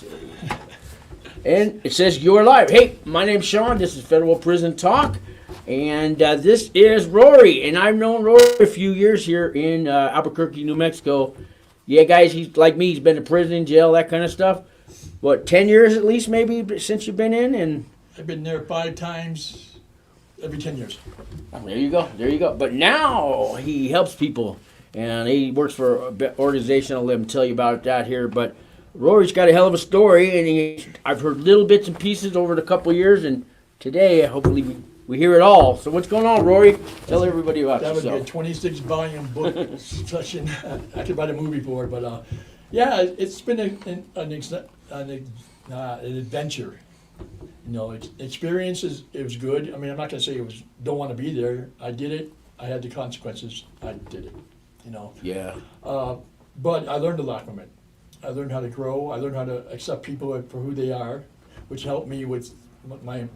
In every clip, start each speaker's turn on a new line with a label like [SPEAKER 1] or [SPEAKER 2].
[SPEAKER 1] see. And it says you're live. Hey, my name's Sean. This is Federal Prison Talk. And this is Rory. And I've known Rory a few years here in Albuquerque, New Mexico. Yeah, guys, he's like me. He's been to prison, jail, that kind of stuff. What, 10 years at least maybe since you've been in? And
[SPEAKER 2] I've been there 5 times every 10 years.
[SPEAKER 1] Oh, there you go. There you go. But now he helps people. And he works for an organization. I'll let him tell you about that here. But Rory's got a hell of a story. And I've heard little bits and pieces over the couple of years. And today, hopefully, we hear it all. So what's going on, Rory? Tell everybody about yourself.
[SPEAKER 2] That would be a 26-volume book session. I could write a movie for it. But yeah, it's been an adventure. You know, experiences, it was good. I mean, I'm not going to say don't want to be there. I did it. I had the consequences. I did it, you know.
[SPEAKER 1] Yeah.
[SPEAKER 2] But I learned a lot from it. I learned how to grow. I learned how to accept people for who they are, which helped me with my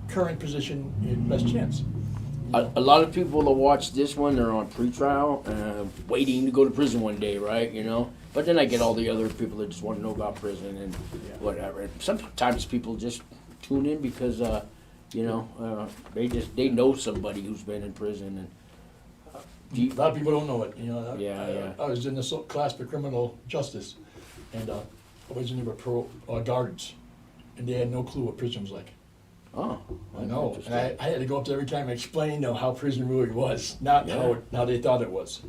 [SPEAKER 2] current position in Best Chance.
[SPEAKER 1] A lot of people that watch this one, they're on pretrial, waiting to go to prison one day, right? You know. But then I get all the other people that just want to know about prison and whatever. And sometimes people just tune in because, they know somebody who's been in prison. And
[SPEAKER 2] a lot of people don't know it. You know,
[SPEAKER 1] I
[SPEAKER 2] was in this class for criminal justice, and I was in there with guards, and they had no clue what prison was like.
[SPEAKER 1] Oh,
[SPEAKER 2] I know. And I had to go up there every time and explain how prison really was, not how they thought it was.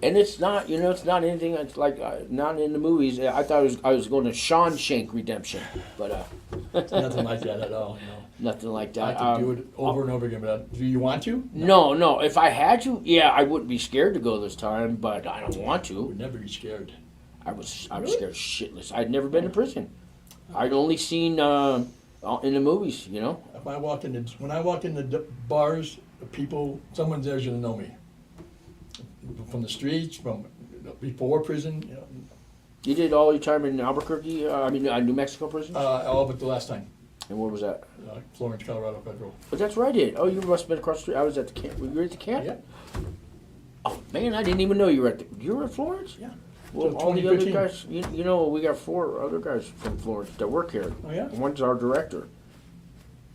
[SPEAKER 1] And it's not, it's not anything that's like, not in the movies. I thought I was going to Shawshank Redemption, but
[SPEAKER 2] nothing like that at all.
[SPEAKER 1] Nothing like that.
[SPEAKER 2] I could do it over and over again, but do you want to?
[SPEAKER 1] No. If I had to, I wouldn't be scared to go this time, but I don't want to.
[SPEAKER 2] I would never be scared.
[SPEAKER 1] I was scared shitless. I'd never been to prison. I'd only seen in the movies,
[SPEAKER 2] If I walk in when I walk in the bars, someone there's gonna know me. From the streets, from before prison.
[SPEAKER 1] You did all your time in Albuquerque, New Mexico prison?
[SPEAKER 2] All but the last time.
[SPEAKER 1] And where was that?
[SPEAKER 2] Florence, Colorado Federal.
[SPEAKER 1] But that's where I did. Oh, you must have been across the street. I was at the camp. Were you at the camp?
[SPEAKER 2] Yeah.
[SPEAKER 1] Oh, man, I didn't even know you were at Florence?
[SPEAKER 2] Yeah.
[SPEAKER 1] Well, all the other guys, we got 4 other guys from Florence that work here.
[SPEAKER 2] Oh, yeah?
[SPEAKER 1] One's our director.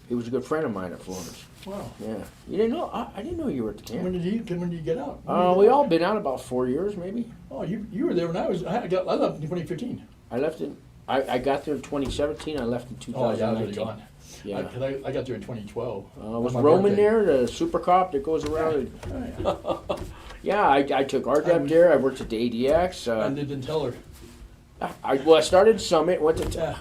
[SPEAKER 1] He was a good friend of mine at Florence.
[SPEAKER 2] Wow.
[SPEAKER 1] Yeah. You didn't know? I didn't know you were at the camp.
[SPEAKER 2] When did you get out?
[SPEAKER 1] We all been out about 4 years, maybe.
[SPEAKER 2] Oh, you were there when I left in 2015.
[SPEAKER 1] I got there in 2017. I left in 2019.
[SPEAKER 2] Oh, yeah, I was already gone.
[SPEAKER 1] Yeah.
[SPEAKER 2] I got there in 2012.
[SPEAKER 1] Was Roman there, the super cop that goes around? Yeah, I took RDEP there. I worked at the ADX.
[SPEAKER 2] I lived in Teller.
[SPEAKER 1] I started Summit, went to...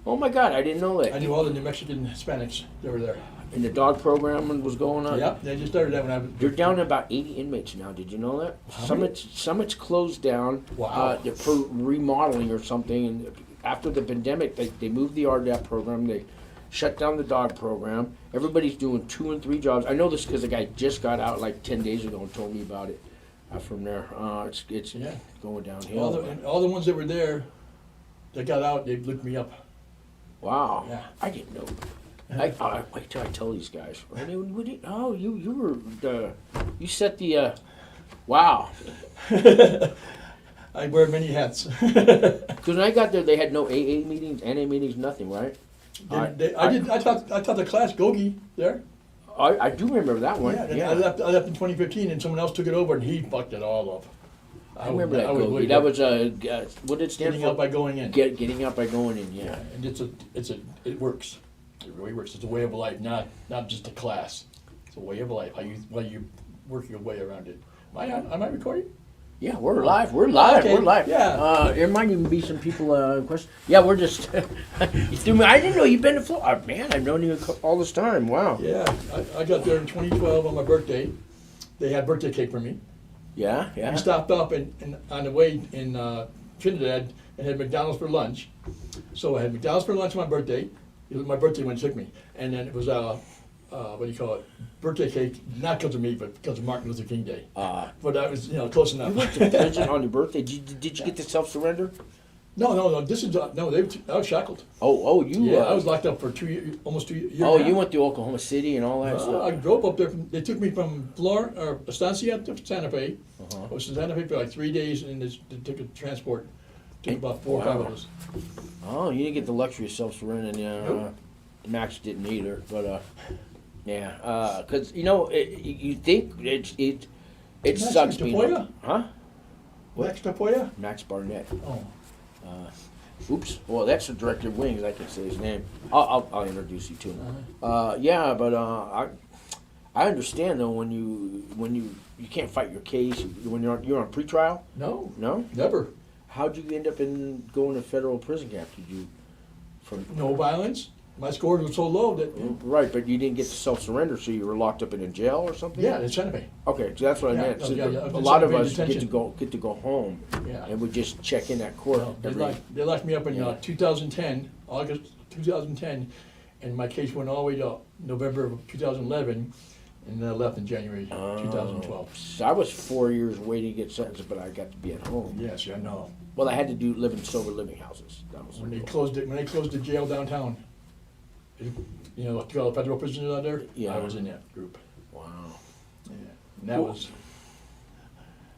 [SPEAKER 1] Oh my God, I didn't know that.
[SPEAKER 2] I knew all the New Mexican Hispanics that were there.
[SPEAKER 1] And the dog program was going on?
[SPEAKER 2] Yeah, they just started that when I was...
[SPEAKER 1] You're down to about 80 inmates now, did you know that? Summit's closed down.
[SPEAKER 2] Wow.
[SPEAKER 1] For remodeling or something. And after the pandemic, they moved the RDEP program. They shut down the dog program. Everybody's doing 2 and 3 jobs. I know this because the guy just got out like 10 days ago and told me about it from there. It's going downhill.
[SPEAKER 2] All the ones that were there that got out, they looked me up.
[SPEAKER 1] Wow.
[SPEAKER 2] Yeah.
[SPEAKER 1] I didn't know. Wait till I tell these guys. You were you set the, wow.
[SPEAKER 2] I wear many hats.
[SPEAKER 1] Because when I got there, they had no AA meetings, NA meetings, nothing, right?
[SPEAKER 2] I taught the class Gogi there.
[SPEAKER 1] I do remember that one.
[SPEAKER 2] Yeah. I left in 2015, and someone else took it over, and he fucked it all up.
[SPEAKER 1] I remember that Gogi. That was what did it stand for?
[SPEAKER 2] Getting out by going in.
[SPEAKER 1] Getting out by going in. Yeah.
[SPEAKER 2] And it works. It really works. It's a way of life, not just a class. It's a way of life. How you work your way around it. Am I recording?
[SPEAKER 1] Yeah, we're live. We're live.
[SPEAKER 2] Okay.
[SPEAKER 1] We're live.
[SPEAKER 2] Yeah.
[SPEAKER 1] There might even be some people question. Yeah, we're just. You threw me. I didn't know you've been to Florida. Man, I've known you all this time. Wow.
[SPEAKER 2] Yeah, I got there in 2012 on my birthday. They had birthday cake for me.
[SPEAKER 1] Yeah.
[SPEAKER 2] We stopped up and on the way in Trinidad and had McDonald's for lunch. So I had McDonald's for lunch on my birthday. It was my birthday when it took me. And then it was, birthday cake, not because of me, but because of Martin Luther King Day. But I was, close enough.
[SPEAKER 1] You went to prison on your birthday. Did you get the self-surrender?
[SPEAKER 2] No. This is, I was shackled.
[SPEAKER 1] Oh, you...
[SPEAKER 2] Yeah, I was locked up for 2 years, almost 2 years.
[SPEAKER 1] Oh, you went to Oklahoma City and all that stuff?
[SPEAKER 2] I drove up there. They took me from Estancia to Santa Fe. I was in Santa Fe for like 3 days, and they took a transport Took about 4 or 5
[SPEAKER 1] Wow.
[SPEAKER 2] of us.
[SPEAKER 1] Oh, you didn't get the luxury of self-surrendering.
[SPEAKER 2] Nope.
[SPEAKER 1] Max didn't either, but yeah, because you think it
[SPEAKER 2] Max
[SPEAKER 1] sucks being
[SPEAKER 2] Tapoya?
[SPEAKER 1] huh? What?
[SPEAKER 2] Max Tapoya?
[SPEAKER 1] Max Barnett.
[SPEAKER 2] Oh.
[SPEAKER 1] Oops. Well, that's the director of Wings. I can say his name. I'll introduce you to him.
[SPEAKER 2] Uh-huh.
[SPEAKER 1] Yeah, but I understand though when you can't fight your case when you're on pretrial.
[SPEAKER 2] No,
[SPEAKER 1] No.
[SPEAKER 2] never.
[SPEAKER 1] How'd you end up in going to federal prison camp? Did you from
[SPEAKER 2] No violence. My scores were so low that,
[SPEAKER 1] right? But you didn't get to self-surrender, so you were locked up in a jail or something.
[SPEAKER 2] yeah, they sent me.
[SPEAKER 1] Okay, so that's what I
[SPEAKER 2] Yeah,
[SPEAKER 1] meant.
[SPEAKER 2] no,
[SPEAKER 1] So
[SPEAKER 2] yeah,
[SPEAKER 1] a
[SPEAKER 2] I've
[SPEAKER 1] lot
[SPEAKER 2] been
[SPEAKER 1] of
[SPEAKER 2] sent
[SPEAKER 1] us
[SPEAKER 2] to
[SPEAKER 1] get to go home,
[SPEAKER 2] Yeah.
[SPEAKER 1] and we just check in at court.
[SPEAKER 2] No,
[SPEAKER 1] every,
[SPEAKER 2] they locked me up in
[SPEAKER 1] Yeah.
[SPEAKER 2] 2010, August 2010, and my case went all the way to November of 2011, and then I left in January 2012.
[SPEAKER 1] So I was 4 years waiting to get sentenced, but I got to be at home.
[SPEAKER 2] Yes, I know.
[SPEAKER 1] Well, I had to live in sober living houses. That was
[SPEAKER 2] When they
[SPEAKER 1] the
[SPEAKER 2] closed it, when they closed the jail downtown, you know, all the federal prisoners out there,
[SPEAKER 1] Yeah.
[SPEAKER 2] I was in that group.
[SPEAKER 1] wow.
[SPEAKER 2] Yeah. And that
[SPEAKER 1] Cool.
[SPEAKER 2] was,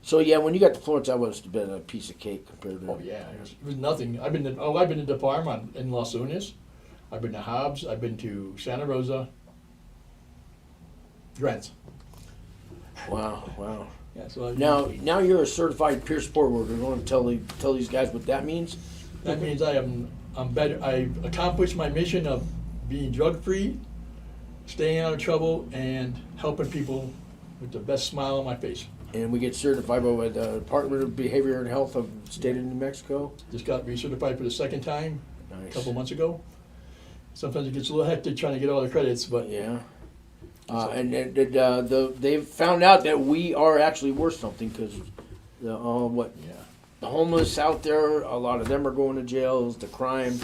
[SPEAKER 1] So yeah, when you got to Florence, that must have been a piece of cake compared to.
[SPEAKER 2] oh yeah, it was nothing. I've been to the farm in Las Unas. I've been to Hobbs. I've been to Santa Rosa. Grants.
[SPEAKER 1] Wow, wow.
[SPEAKER 2] Yeah, so
[SPEAKER 1] Now you're a certified peer support worker. You want to tell these guys what that means?
[SPEAKER 2] that means I'm better. I've accomplished my mission of being drug free, staying out of trouble, and helping people with the best smile on my face.
[SPEAKER 1] And we get certified by the Department of Behavior and Health of the State of New Mexico.
[SPEAKER 2] Just got recertified for the second time a
[SPEAKER 1] Nice.
[SPEAKER 2] couple months ago. Sometimes it gets a little hectic trying to get all the credits, but
[SPEAKER 1] Yeah. And they've found out that we are actually worth something because the homeless out there, a lot of them are going to jails, the crime,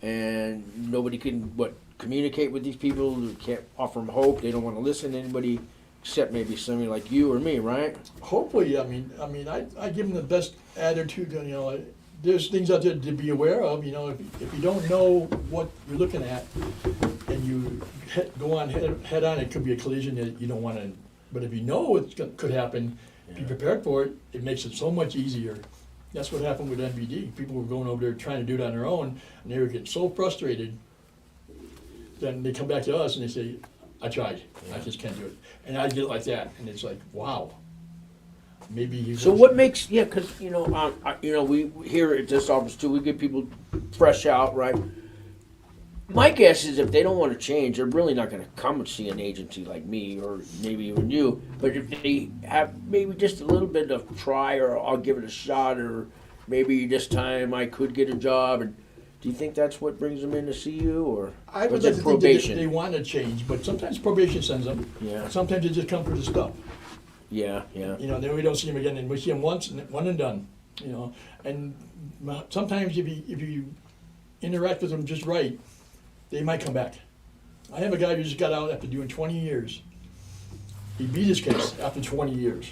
[SPEAKER 1] and nobody can communicate with these people. They can't offer them hope. They don't want to listen to anybody except maybe somebody like you or me, right?
[SPEAKER 2] hopefully, I give them the best attitude. You know, there's things out there to be aware of. You know, if you don't know what you're looking at, and you go on head on, it could be a collision that you don't want to. But if you know what could happen, be prepared for it. It makes it so much easier. That's what happened with NBD. People were going over there trying to do it on their own, and they were getting so frustrated. Then they come back to us and they say, "I tried. I just can't do it." And I get like that, and it's like, wow. Maybe you.
[SPEAKER 1] So what makes because we here at this office too, we get people fresh out, right? My guess is if they don't want to change, they're really not going to come and see an agency like me or maybe even you. But if they have maybe just a little bit of try, or I'll give it a shot, or maybe this time I could get a job. And do you think that's what brings them in to see you, or
[SPEAKER 2] I would
[SPEAKER 1] was
[SPEAKER 2] like
[SPEAKER 1] it
[SPEAKER 2] to think
[SPEAKER 1] probation?
[SPEAKER 2] that they want to change, but sometimes probation sends them.
[SPEAKER 1] Yeah.
[SPEAKER 2] Sometimes they just come for the stuff.
[SPEAKER 1] Yeah.
[SPEAKER 2] You know, then we don't see them again, and we see them once, and one and done. You know, and sometimes if you interact with them just right, they might come back. I have a guy who just got out after doing 20 years. He beat his case after 20 years.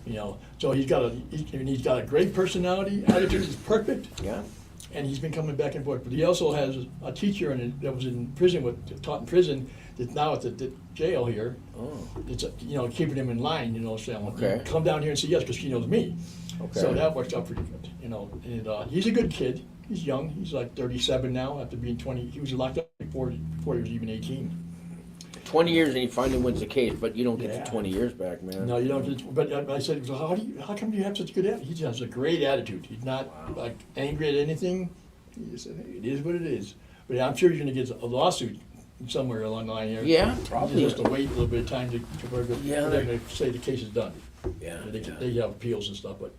[SPEAKER 2] You know, so he's got a great personality, attitude is perfect.
[SPEAKER 1] Yeah.
[SPEAKER 2] And he's been coming back and forth. But he also has a teacher that was in prison taught in prison that's now at the jail here.
[SPEAKER 1] Oh.
[SPEAKER 2] It's keeping him in line. You know, saying,
[SPEAKER 1] Okay.
[SPEAKER 2] "Come down here and say yes," because she knows me.
[SPEAKER 1] Okay.
[SPEAKER 2] So that works out pretty good. You know, and he's a good kid. He's young. He's like 37 now after being 20. He was locked up before he was even 18.
[SPEAKER 1] 20 years and he finally wins the case, but you don't get
[SPEAKER 2] Yeah.
[SPEAKER 1] the 20 years back, man.
[SPEAKER 2] No, you don't. But I said, "So how come you have such a good attitude?" He has a great attitude. He's not like angry at anything. He just said, "Hey, it is what it is." But yeah, I'm sure you're going to get a lawsuit somewhere along the line here.
[SPEAKER 1] Yeah,
[SPEAKER 2] You
[SPEAKER 1] probably.
[SPEAKER 2] just have to wait a little bit of time for
[SPEAKER 1] Yeah,
[SPEAKER 2] them to say the case is done.
[SPEAKER 1] Yeah.
[SPEAKER 2] They have appeals and stuff, but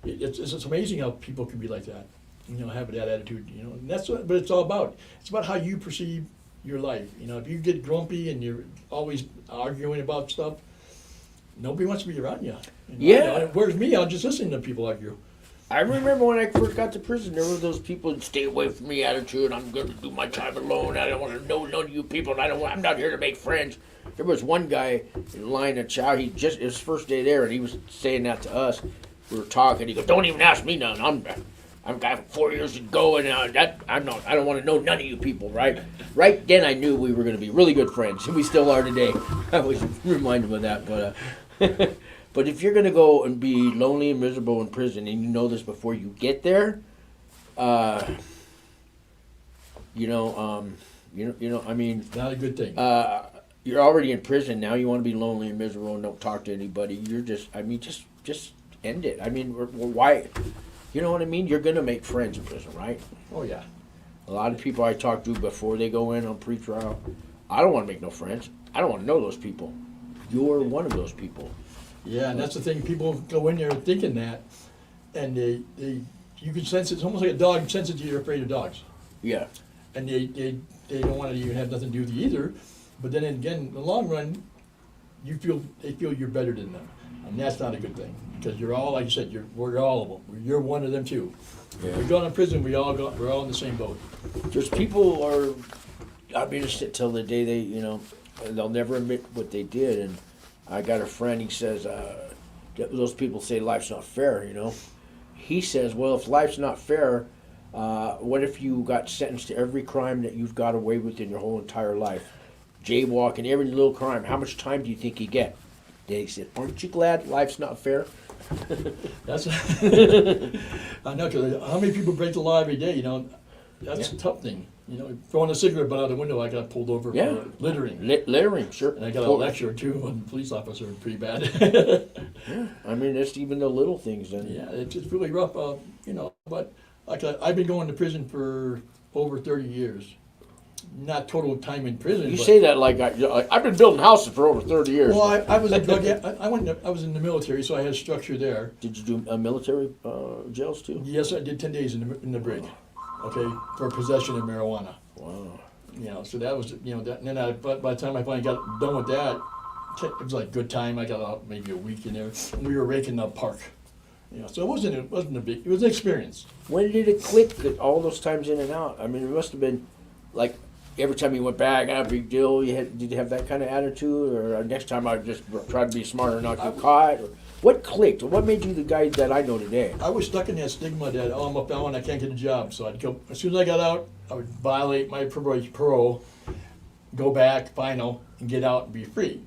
[SPEAKER 2] it's amazing how people can be like that. You know, have that attitude. You know, and that's what. But it's all about. It's about how you perceive your life. You know, if you get grumpy and you're always arguing about stuff, nobody wants to be around you.
[SPEAKER 1] Yeah.
[SPEAKER 2] Whereas me, I'll just listen to people argue.
[SPEAKER 1] I remember when I first got to prison, there were those people that stay away from me attitude. I'm going to do my time alone. I don't want to know none of you people. I'm not here to make friends. There was one guy in line at Chow. His first day there, and he was saying that to us. We were talking. He goes, "Don't even ask me none. I've got 4 years to go, and I don't want to know none of you people." Right then, I knew we were going to be really good friends, and we still are today. I always remind him of that, but But if you're gonna go and be lonely and miserable in prison, and you know this before you get there, I mean,
[SPEAKER 2] Not a good thing.
[SPEAKER 1] you're already in prison. Now you want to be lonely and miserable and don't talk to anybody. You're just end it. I mean, why? You know what I mean? You're gonna make friends in prison, right?
[SPEAKER 2] Oh, yeah.
[SPEAKER 1] A lot of people I talk to before they go in on pretrial, I don't want to make no friends. I don't want to know those people. You're one of those people.
[SPEAKER 2] Yeah, and that's the thing. People go in there thinking that, and you can sense it. It's almost like a dog senses you're afraid of dogs.
[SPEAKER 1] Yeah.
[SPEAKER 2] And they don't want to even have nothing to do with you either. But then again, in the long run, they feel you're better than them, and that's not a good thing because you're all, like you said, we're all of them. You're one of them too.
[SPEAKER 1] Yeah.
[SPEAKER 2] We're going to prison. We're all in the same boat.
[SPEAKER 1] There's people I'll be just till the day they'll never admit what they did. And I got a friend. He says those people say life's not fair. He says, well, if life's not fair, what if you got sentenced to every crime that you've got away with in your whole entire life? Jaywalking, every little crime. How much time do you think you get? They said, aren't you glad life's not fair?
[SPEAKER 2] That's I know, because how many people break the law every day? That's a tough thing. Throwing a cigarette butt out the window, I got pulled over for littering.
[SPEAKER 1] Littering, sure.
[SPEAKER 2] And I got a lecture too on police officer, pretty bad.
[SPEAKER 1] Yeah, I mean, it's even the little things. Then.
[SPEAKER 2] Yeah, it's just really rough, But I've been going to prison for over 30 years. Not total time in prison.
[SPEAKER 1] You say that like I've been building houses for over 30 years.
[SPEAKER 2] Well, I was a drug. I was in the military, so I had a structure there.
[SPEAKER 1] Did you do military jails too?
[SPEAKER 2] Yes, I did 10 days in the brig. Okay, for possession of marijuana.
[SPEAKER 1] Wow.
[SPEAKER 2] So that was that. And then by the time I finally got done with that, it was like good time. I got out maybe a week in there, and we were raking the park. So it wasn't a big. It was an experience.
[SPEAKER 1] When did it click? That all those times in and out. I mean, it must have been like. Every time you went back, big deal. Did you have that kind of attitude, or next time I just try to be smarter and not get caught? Or what clicked? What made you the guy that I know today?
[SPEAKER 2] I was stuck in that stigma that I'm a felon, I can't get a job. So I'd go as soon as I got out, I would violate my parole, go back, final, and get out and be free.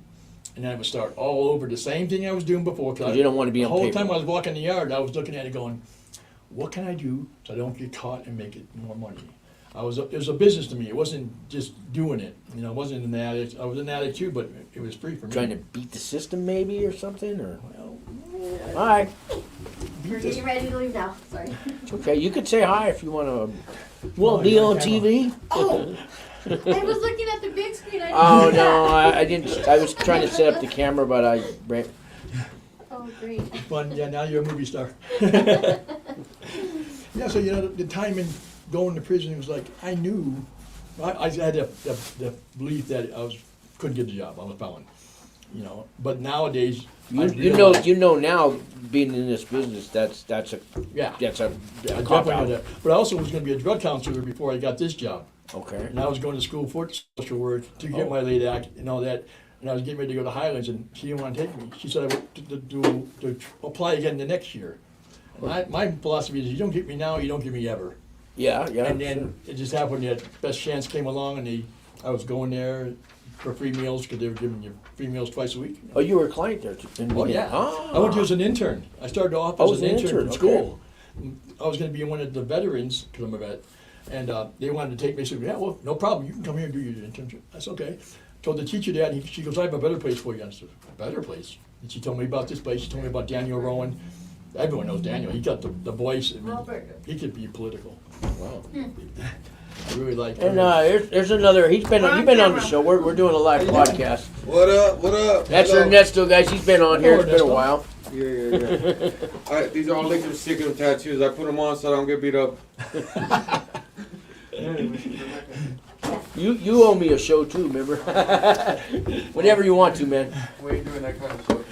[SPEAKER 2] And then I would start all over the same thing I was doing before.
[SPEAKER 1] Because you don't want to be on paper.
[SPEAKER 2] The whole time I was walking the yard, I was looking at it, going, "What can I do so I don't get caught and make it more money?" It was a business to me. It wasn't just doing it. It wasn't an addict. I was an addict too, but it was free for me.
[SPEAKER 1] Trying to beat the system, maybe, or something, or.
[SPEAKER 2] Well,
[SPEAKER 1] All right,
[SPEAKER 3] We're getting ready to leave now. Sorry.
[SPEAKER 1] it's okay. You could say hi if you want to. We'll be on TV.
[SPEAKER 3] Oh, I was looking at the big screen.
[SPEAKER 1] Oh no, I didn't. I was trying to set up the camera, but I.
[SPEAKER 3] Oh, great.
[SPEAKER 2] fun. Yeah, now you're a movie star. Yeah, so the time in going to prison, it was like I knew. I had the belief that couldn't get the job. I was felon. But nowadays,
[SPEAKER 1] You know now, being in this business, that's a
[SPEAKER 2] yeah,
[SPEAKER 1] that's a
[SPEAKER 2] I
[SPEAKER 1] cop
[SPEAKER 2] definitely know
[SPEAKER 1] out.
[SPEAKER 2] that. But I also was going to be a drug counselor before I got this job.
[SPEAKER 1] Okay.
[SPEAKER 2] And I was going to school for social work to get my late act and all that. And I was getting ready to go to Highlands, and she didn't want to take me. She said I would to apply again the next year. And my philosophy is, you don't get me now, you don't get me ever.
[SPEAKER 1] Yeah.
[SPEAKER 2] And then it just happened that Best Chance came along, and I was going there for free meals because they were giving you free meals twice a week.
[SPEAKER 1] Oh, you were a client there too?
[SPEAKER 2] Oh yeah. I went there as an intern. I started off
[SPEAKER 1] Oh,
[SPEAKER 2] as an
[SPEAKER 1] as an
[SPEAKER 2] intern
[SPEAKER 1] intern,
[SPEAKER 2] from school. I was going to be one of the veterans because I'm a vet, and they wanted to take me. I said, "Yeah, well, no problem. You can come here and do your internship." I said, "Okay." Told the teacher that, and she goes, "I have a better place for you." I said, "A better place?" And she told me about this place. She told me about Daniel Rowan. Everyone knows Daniel. He got the voice. I mean, he could be political.
[SPEAKER 1] Wow.
[SPEAKER 2] I really like.
[SPEAKER 1] And there's another. You've been on the show. We're doing a live podcast.
[SPEAKER 4] What up? What up?
[SPEAKER 1] That's
[SPEAKER 4] Hello.
[SPEAKER 1] Ernesto, guys. He's been on here. It's been a while.
[SPEAKER 4] Yeah. These are all liquor sticker tattoos. I put them on so I don't get beat up.
[SPEAKER 1] You owe me a show too, remember? Whenever you want to, man.
[SPEAKER 4] We ain't doing that kind of stuff.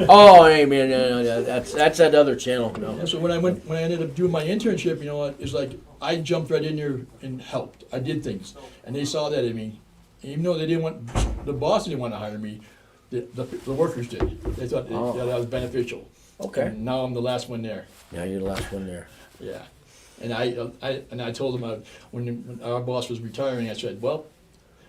[SPEAKER 1] Oh, hey, man, no, that's that other channel. No.
[SPEAKER 2] Yeah, so when I ended up doing my internship, it's like I jumped right in there and helped. I did things, and they saw that in me. And even though the boss didn't want to hire me, the workers did. They thought that was beneficial.
[SPEAKER 1] Okay.
[SPEAKER 2] And now I'm the last one there.
[SPEAKER 1] Yeah, you're the last one there.
[SPEAKER 2] Yeah. And I told him when our boss was retiring, I said, well,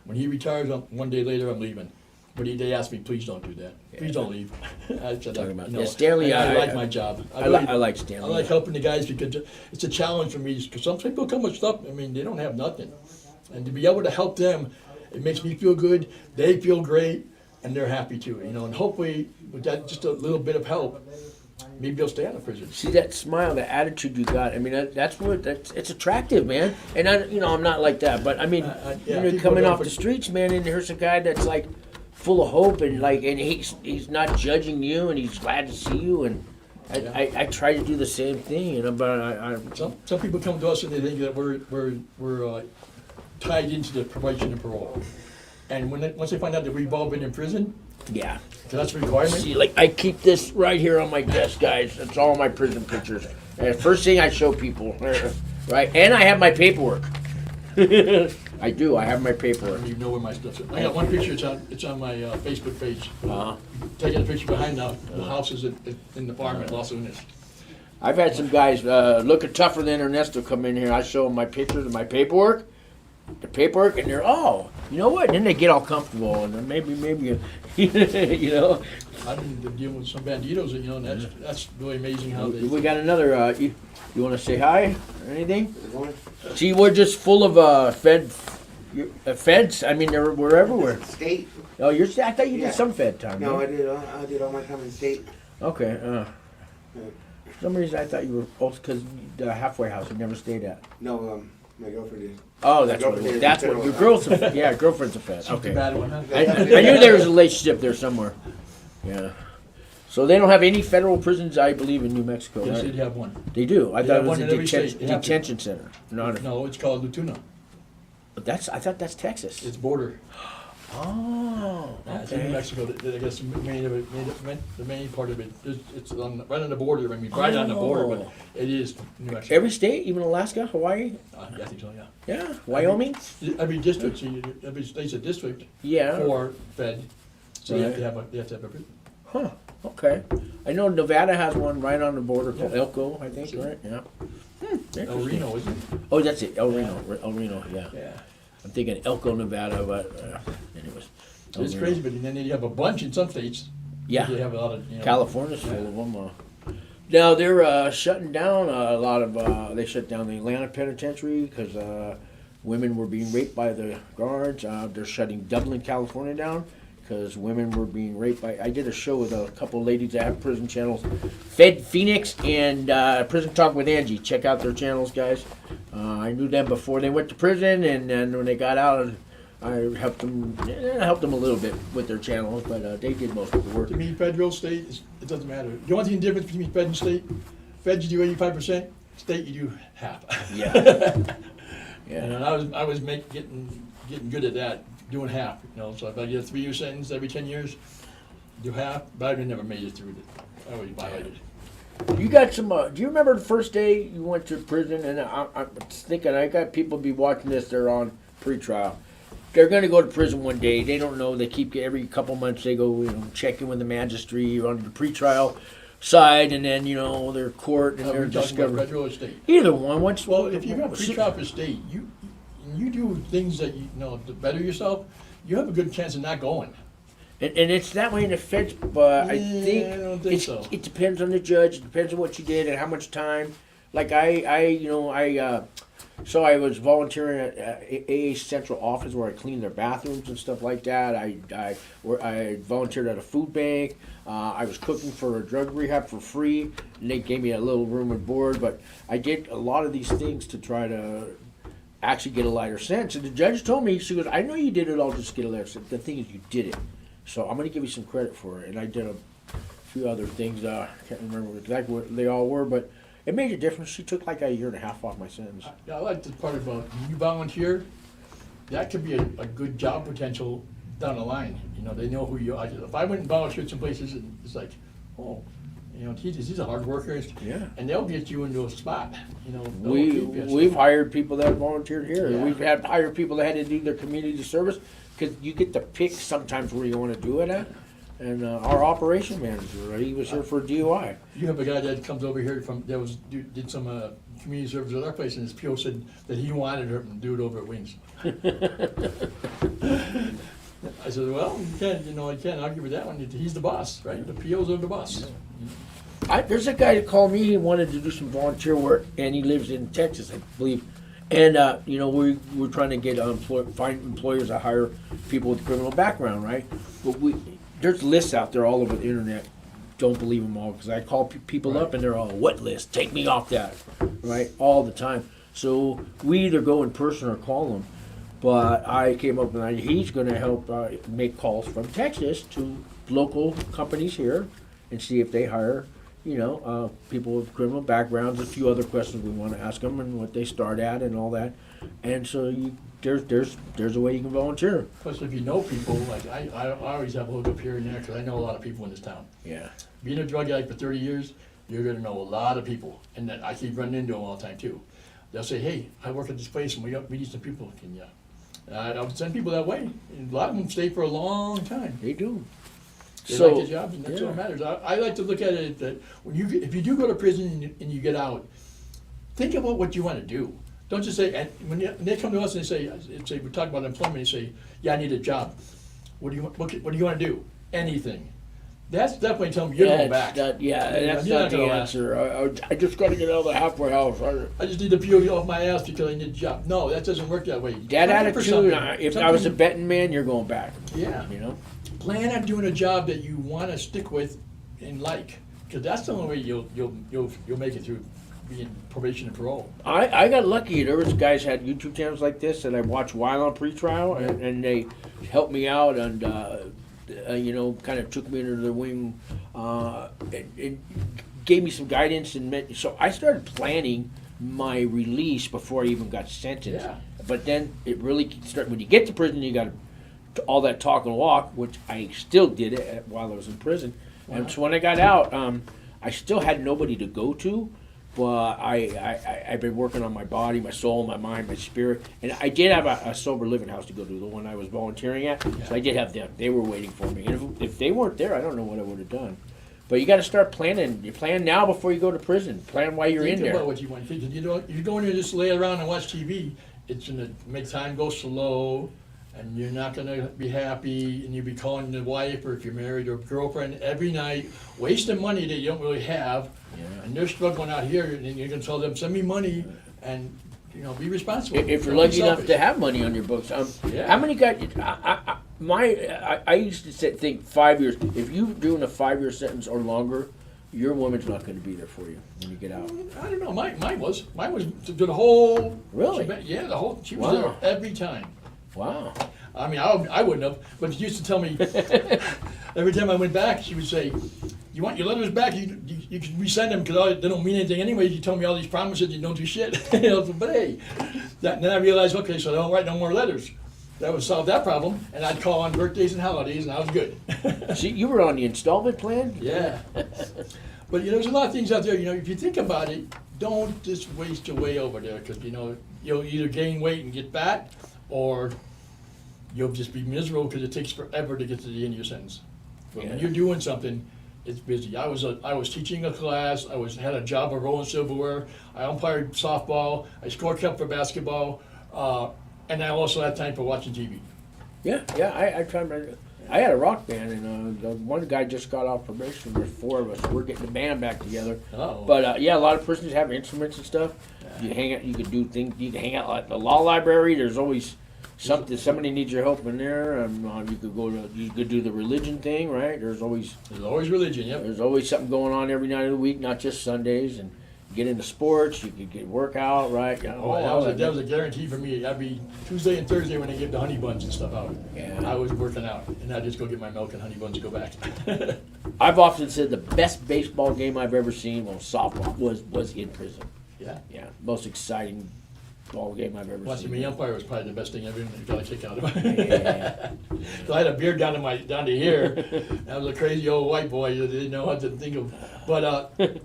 [SPEAKER 2] when he retires, one day later I'm leaving. But they asked me, please don't do that. Please don't leave. I said,
[SPEAKER 1] Talking about-
[SPEAKER 2] you know,
[SPEAKER 1] yeah, Stanley,
[SPEAKER 2] I
[SPEAKER 1] I-
[SPEAKER 2] like my job.
[SPEAKER 1] I like Stanley.
[SPEAKER 2] I like helping the guys because it's a challenge for me. Because some people come with stuff. I mean, they don't have nothing, and to be able to help them, it makes me feel good. They feel great, and they're happy too. You know, and hopefully with that just a little bit of help, maybe they'll stay out of prison.
[SPEAKER 1] See that smile, the attitude you got. I mean, it's attractive, man. And I'm not like that, but I mean,
[SPEAKER 2] Yeah,
[SPEAKER 1] you're
[SPEAKER 2] people
[SPEAKER 1] coming
[SPEAKER 2] don't
[SPEAKER 1] off the
[SPEAKER 2] put-
[SPEAKER 1] streets, man, and here's a guy that's like full of hope and he's not judging you, and he's glad to see you. And I try to do the same thing, but I
[SPEAKER 2] Some people come to us and they think that we're tied into the probation and parole, and once they find out that we've all been in prison,
[SPEAKER 1] yeah.
[SPEAKER 2] 'cause that's a requirement.
[SPEAKER 1] See, like I keep this right here on my desk, guys. It's all my prison pictures. And first thing I show people, right? And I have my paperwork. I do. I have my
[SPEAKER 2] I
[SPEAKER 1] paperwork.
[SPEAKER 2] don't even know where my stuff's at. I got one picture. It's on my Facebook page.
[SPEAKER 1] Uh-huh.
[SPEAKER 2] Taking a picture behind the houses in the farm at Los Unes.
[SPEAKER 1] I've had some guys looking tougher than Ernesto come in here. I show them my pictures and my paperwork, and they're you know what? And then they get all comfortable, and then maybe you know.
[SPEAKER 2] I've been dealing with some banditos, and you know, that's really amazing how they.
[SPEAKER 1] We got another. You want to say hi or anything? See, we're just full of feds. I mean, we're everywhere.
[SPEAKER 5] State?
[SPEAKER 1] Oh, I thought you
[SPEAKER 5] Yeah.
[SPEAKER 1] did some fed time.
[SPEAKER 5] No,
[SPEAKER 1] right?
[SPEAKER 5] I did all my time in state.
[SPEAKER 1] Okay. For some reason I thought you were also because the halfway house you never stayed at.
[SPEAKER 5] No, my girlfriend did.
[SPEAKER 1] Oh, that's what it
[SPEAKER 5] girlfriend
[SPEAKER 1] was.
[SPEAKER 5] is
[SPEAKER 1] That's
[SPEAKER 5] a
[SPEAKER 1] what your
[SPEAKER 5] federal
[SPEAKER 1] girl's. Yeah, girlfriend's a fed. Okay.
[SPEAKER 2] Bad one, huh?
[SPEAKER 1] I knew there was a relationship there somewhere. Yeah. So they don't have any federal prisons, I believe, in New Mexico,
[SPEAKER 2] Yes,
[SPEAKER 1] right?
[SPEAKER 2] they have one.
[SPEAKER 1] They do. I
[SPEAKER 2] They
[SPEAKER 1] thought
[SPEAKER 2] have
[SPEAKER 1] it was
[SPEAKER 2] one
[SPEAKER 1] a
[SPEAKER 2] in every state. They have to.
[SPEAKER 1] detention center. Not a,
[SPEAKER 2] No, it's called Lutuna.
[SPEAKER 1] but I thought that's Texas.
[SPEAKER 2] It's border.
[SPEAKER 1] Oh,
[SPEAKER 2] It's in New
[SPEAKER 1] okay.
[SPEAKER 2] Mexico. I guess the main part of it, it's right on the border. I mean, right on the border, but
[SPEAKER 1] Oh.
[SPEAKER 2] it is New Mexico.
[SPEAKER 1] Every state, even Alaska, Hawaii,
[SPEAKER 2] I think so, yeah.
[SPEAKER 1] yeah, Wyoming,
[SPEAKER 2] Every district, see, every state's a district
[SPEAKER 1] yeah.
[SPEAKER 2] for Fed, so you have
[SPEAKER 1] Right.
[SPEAKER 2] to have a prison.
[SPEAKER 1] Huh. Okay. I know Nevada has one right on the border called Elko, I think, right? Yeah.
[SPEAKER 2] El
[SPEAKER 1] Interesting.
[SPEAKER 2] Reno, isn't it?
[SPEAKER 1] Oh, that's it. El Reno. El Reno. Yeah.
[SPEAKER 2] Yeah.
[SPEAKER 1] I'm thinking Elko, Nevada, but anyways. El
[SPEAKER 2] It's
[SPEAKER 1] Reno.
[SPEAKER 2] crazy, but then you have a bunch in some states.
[SPEAKER 1] Yeah.
[SPEAKER 2] You have a lot of, you know.
[SPEAKER 1] California's full of them. Now they're shutting down a lot of. They shut down the Atlanta penitentiary because women were being raped by the guards. They're shutting Dublin, California down because women were being raped by. I did a show with a couple of ladies that have prison channels, Fed Phoenix and Prison Talk with Angie. Check out their channels, guys. I knew them before they went to prison, and then when they got out, I helped them a little bit with their channels, but they did most of the work.
[SPEAKER 2] To me, federal, state, it doesn't matter. The only thing difference between Fed and state, Fed you do 85%, state you do half.
[SPEAKER 1] Yeah. Yeah.
[SPEAKER 2] And I was getting good at that, doing half, you know, so if I get a 3-year sentence every 10 years, do half, but I never made it through it. I always violated.
[SPEAKER 1] You got some. Do you remember the first day you went to prison? And I'm thinking, I got people be watching this. They're on pretrial. They're going to go to prison one day. They don't know. They keep every couple months. They go, check in with the magistrate on the pretrial side, and then their court and
[SPEAKER 2] Are
[SPEAKER 1] their
[SPEAKER 2] we talking about
[SPEAKER 1] discovery.
[SPEAKER 2] federal or state?
[SPEAKER 1] Either one. What's
[SPEAKER 2] Well, if you're on pretrial for state, you do things that to better yourself, you have a good chance of not going.
[SPEAKER 1] And it's that way in the feds, but I
[SPEAKER 2] Yeah,
[SPEAKER 1] think,
[SPEAKER 2] I don't think so.
[SPEAKER 1] It depends on the judge. It depends on what you did and how much time. Like so I was volunteering at AA Central Office where I cleaned their bathrooms and stuff like that. I volunteered at a food bank. I was cooking for a drug rehab for free, and they gave me a little room and board. But I did a lot of these things to try to actually get a lighter sentence. And the judge told me, she goes, "I know you did it all just to get a lighter sentence. The thing is, you did it. So I'm going to give you some credit for it." And I did a few other things. I can't remember exactly what they all were, but it made a difference. She took like a year and a half off my sentence.
[SPEAKER 2] I like the part about when you volunteer, that could be a good job potential down the line. They know who you are. If I went and volunteered some places, it's like, oh, he's a hard worker.
[SPEAKER 1] Yeah.
[SPEAKER 2] And they'll get you into a spot.
[SPEAKER 1] We've hired people that volunteered here.
[SPEAKER 2] Yeah.
[SPEAKER 1] We've had hired people that had to do their community service because you get to pick sometimes where you want to do it at. And our operation manager, he was here for DUI.
[SPEAKER 2] You have a guy that comes over here did some community service at our place, and his PO said that he wanted her to do it over at Wings. I said, well, I can't argue with that one. He's the boss, right? The POs are the boss.
[SPEAKER 1] There's a guy that called me. He wanted to do some volunteer work, and he lives in Texas, I believe. And we're trying to get find employers that hire people with criminal background, right? But there's lists out there all over the internet. Don't believe them all, because I call people up and they're all, what list? Take me off that, right? All the time. So we either go in person or call them. But I came up with he's going to help make calls from Texas to local companies here and see if they hire, people with criminal backgrounds. A few other questions we want to ask them and what they start at and all that. And so there's a way you can volunteer.
[SPEAKER 2] Plus, if you know people, like I always have a look up here and there because I know a lot of people in this town.
[SPEAKER 1] Yeah.
[SPEAKER 2] Being a drug addict for 30 years, you're going to know a lot of people, and that I keep running into them all the time too. They'll say, "Hey, I work at this place, and we need some people. Can you?" I'll send people that way. And a lot of them stay for a long time.
[SPEAKER 1] They do.
[SPEAKER 2] They like the jobs, and that's what matters. I like to look at it that if you do go to prison and you get out, think about what you want to do. Don't just say, and when they come to us and they say we talk about employment, they say, "Yeah, I need a job. What do you want to do? Anything." That's definitely telling me you're going back.
[SPEAKER 1] That's not the answer. I just got to get out of the halfway house.
[SPEAKER 2] I just need to peel off my ass because I need a job. No, that doesn't work that way.
[SPEAKER 1] That attitude, if I was a betting man, you're going back.
[SPEAKER 2] Yeah. Plan on doing a job that you want to stick with and like, because that's the only way you'll make it through being probation and parole.
[SPEAKER 1] I got lucky. There was guys had YouTube channels like this that I watched while on pretrial, and they helped me out and kind of took me under their wing and gave me some guidance so I started planning my release before I even got sentenced.
[SPEAKER 2] Yeah.
[SPEAKER 1] But then it really started when you get to prison. You got all that talk and walk, which I still did it while I was in prison. Wow. And so when I got out, I still had nobody to go to. But I've been working on my body, my soul, my mind, my spirit. And I did have a sober living house to go to, the one I was volunteering at. Yeah. So I did have them. They were waiting for me. And if they weren't there, I don't know what I would have done. But you got to start planning. You plan now before you go to prison. Plan while you're in there.
[SPEAKER 2] Think about what you want. If you go in there and just lay around and watch TV, it's going to make time go slow. And you're not going to be happy, and you'll be calling the wife, or if you're married, or girlfriend every night, wasting money that you don't really have, and they're struggling out here, and you're going to tell them, send me money, and be responsible.
[SPEAKER 1] If you're lucky enough to have money on your books. How many guys, I used to think 5 years, if you're doing a 5-year sentence or longer, your woman's not going to be there for you when you get out.
[SPEAKER 2] I don't know, mine was the whole,
[SPEAKER 1] really?
[SPEAKER 2] She was there every time.
[SPEAKER 1] Wow.
[SPEAKER 2] I mean, I wouldn't have, but she used to tell me every time I went back, she would say, "You want your letters back? You can resend them because they don't mean anything anyway. You told me all these promises, you don't do shit." But hey, then I realized, okay, so I don't write no more letters. That would solve that problem, and I'd call on birthdays and holidays, and I was good.
[SPEAKER 1] See, you were on the installment plan?
[SPEAKER 2] Yeah. But there's a lot of things out there. If you think about it, don't just waste your way over there because you'll either gain weight and get fat, or you'll just be miserable because it takes forever to get to the end of your sentence. But when you're doing something, it's busy. I was teaching a class. Had a job of rolling silverware. I umpired softball. I score kept for basketball, and I also had time for watching TV.
[SPEAKER 1] Yeah. I tried. I had a rock band, and one guy just got off probation. There's 4 of us. We're getting the band back together.
[SPEAKER 2] Oh.
[SPEAKER 1] But a lot of prisoners have instruments and stuff. Yeah. You hang out. You can do things. You can hang out at the law library. There's always something. Somebody needs your help in there. You could go to. You could do the religion thing, right? There's always
[SPEAKER 2] religion. Yep.
[SPEAKER 1] There's always something going on every night of the week, not just Sundays. And get into sports. You could get workout, right?
[SPEAKER 2] That was a guarantee for me. Every Tuesday and Thursday when they give the honey buns and stuff out, I was working out, and I'd just go get my milk and honey buns and go back.
[SPEAKER 1] I've often said the best baseball game I've ever seen softball was in prison. Yeah, most exciting ball game I've ever
[SPEAKER 2] Watching
[SPEAKER 1] seen.
[SPEAKER 2] me umpire was probably the best thing ever. Got a kick out of it. So I had a beard down to here. I was a crazy old white boy that didn't know what to think of. But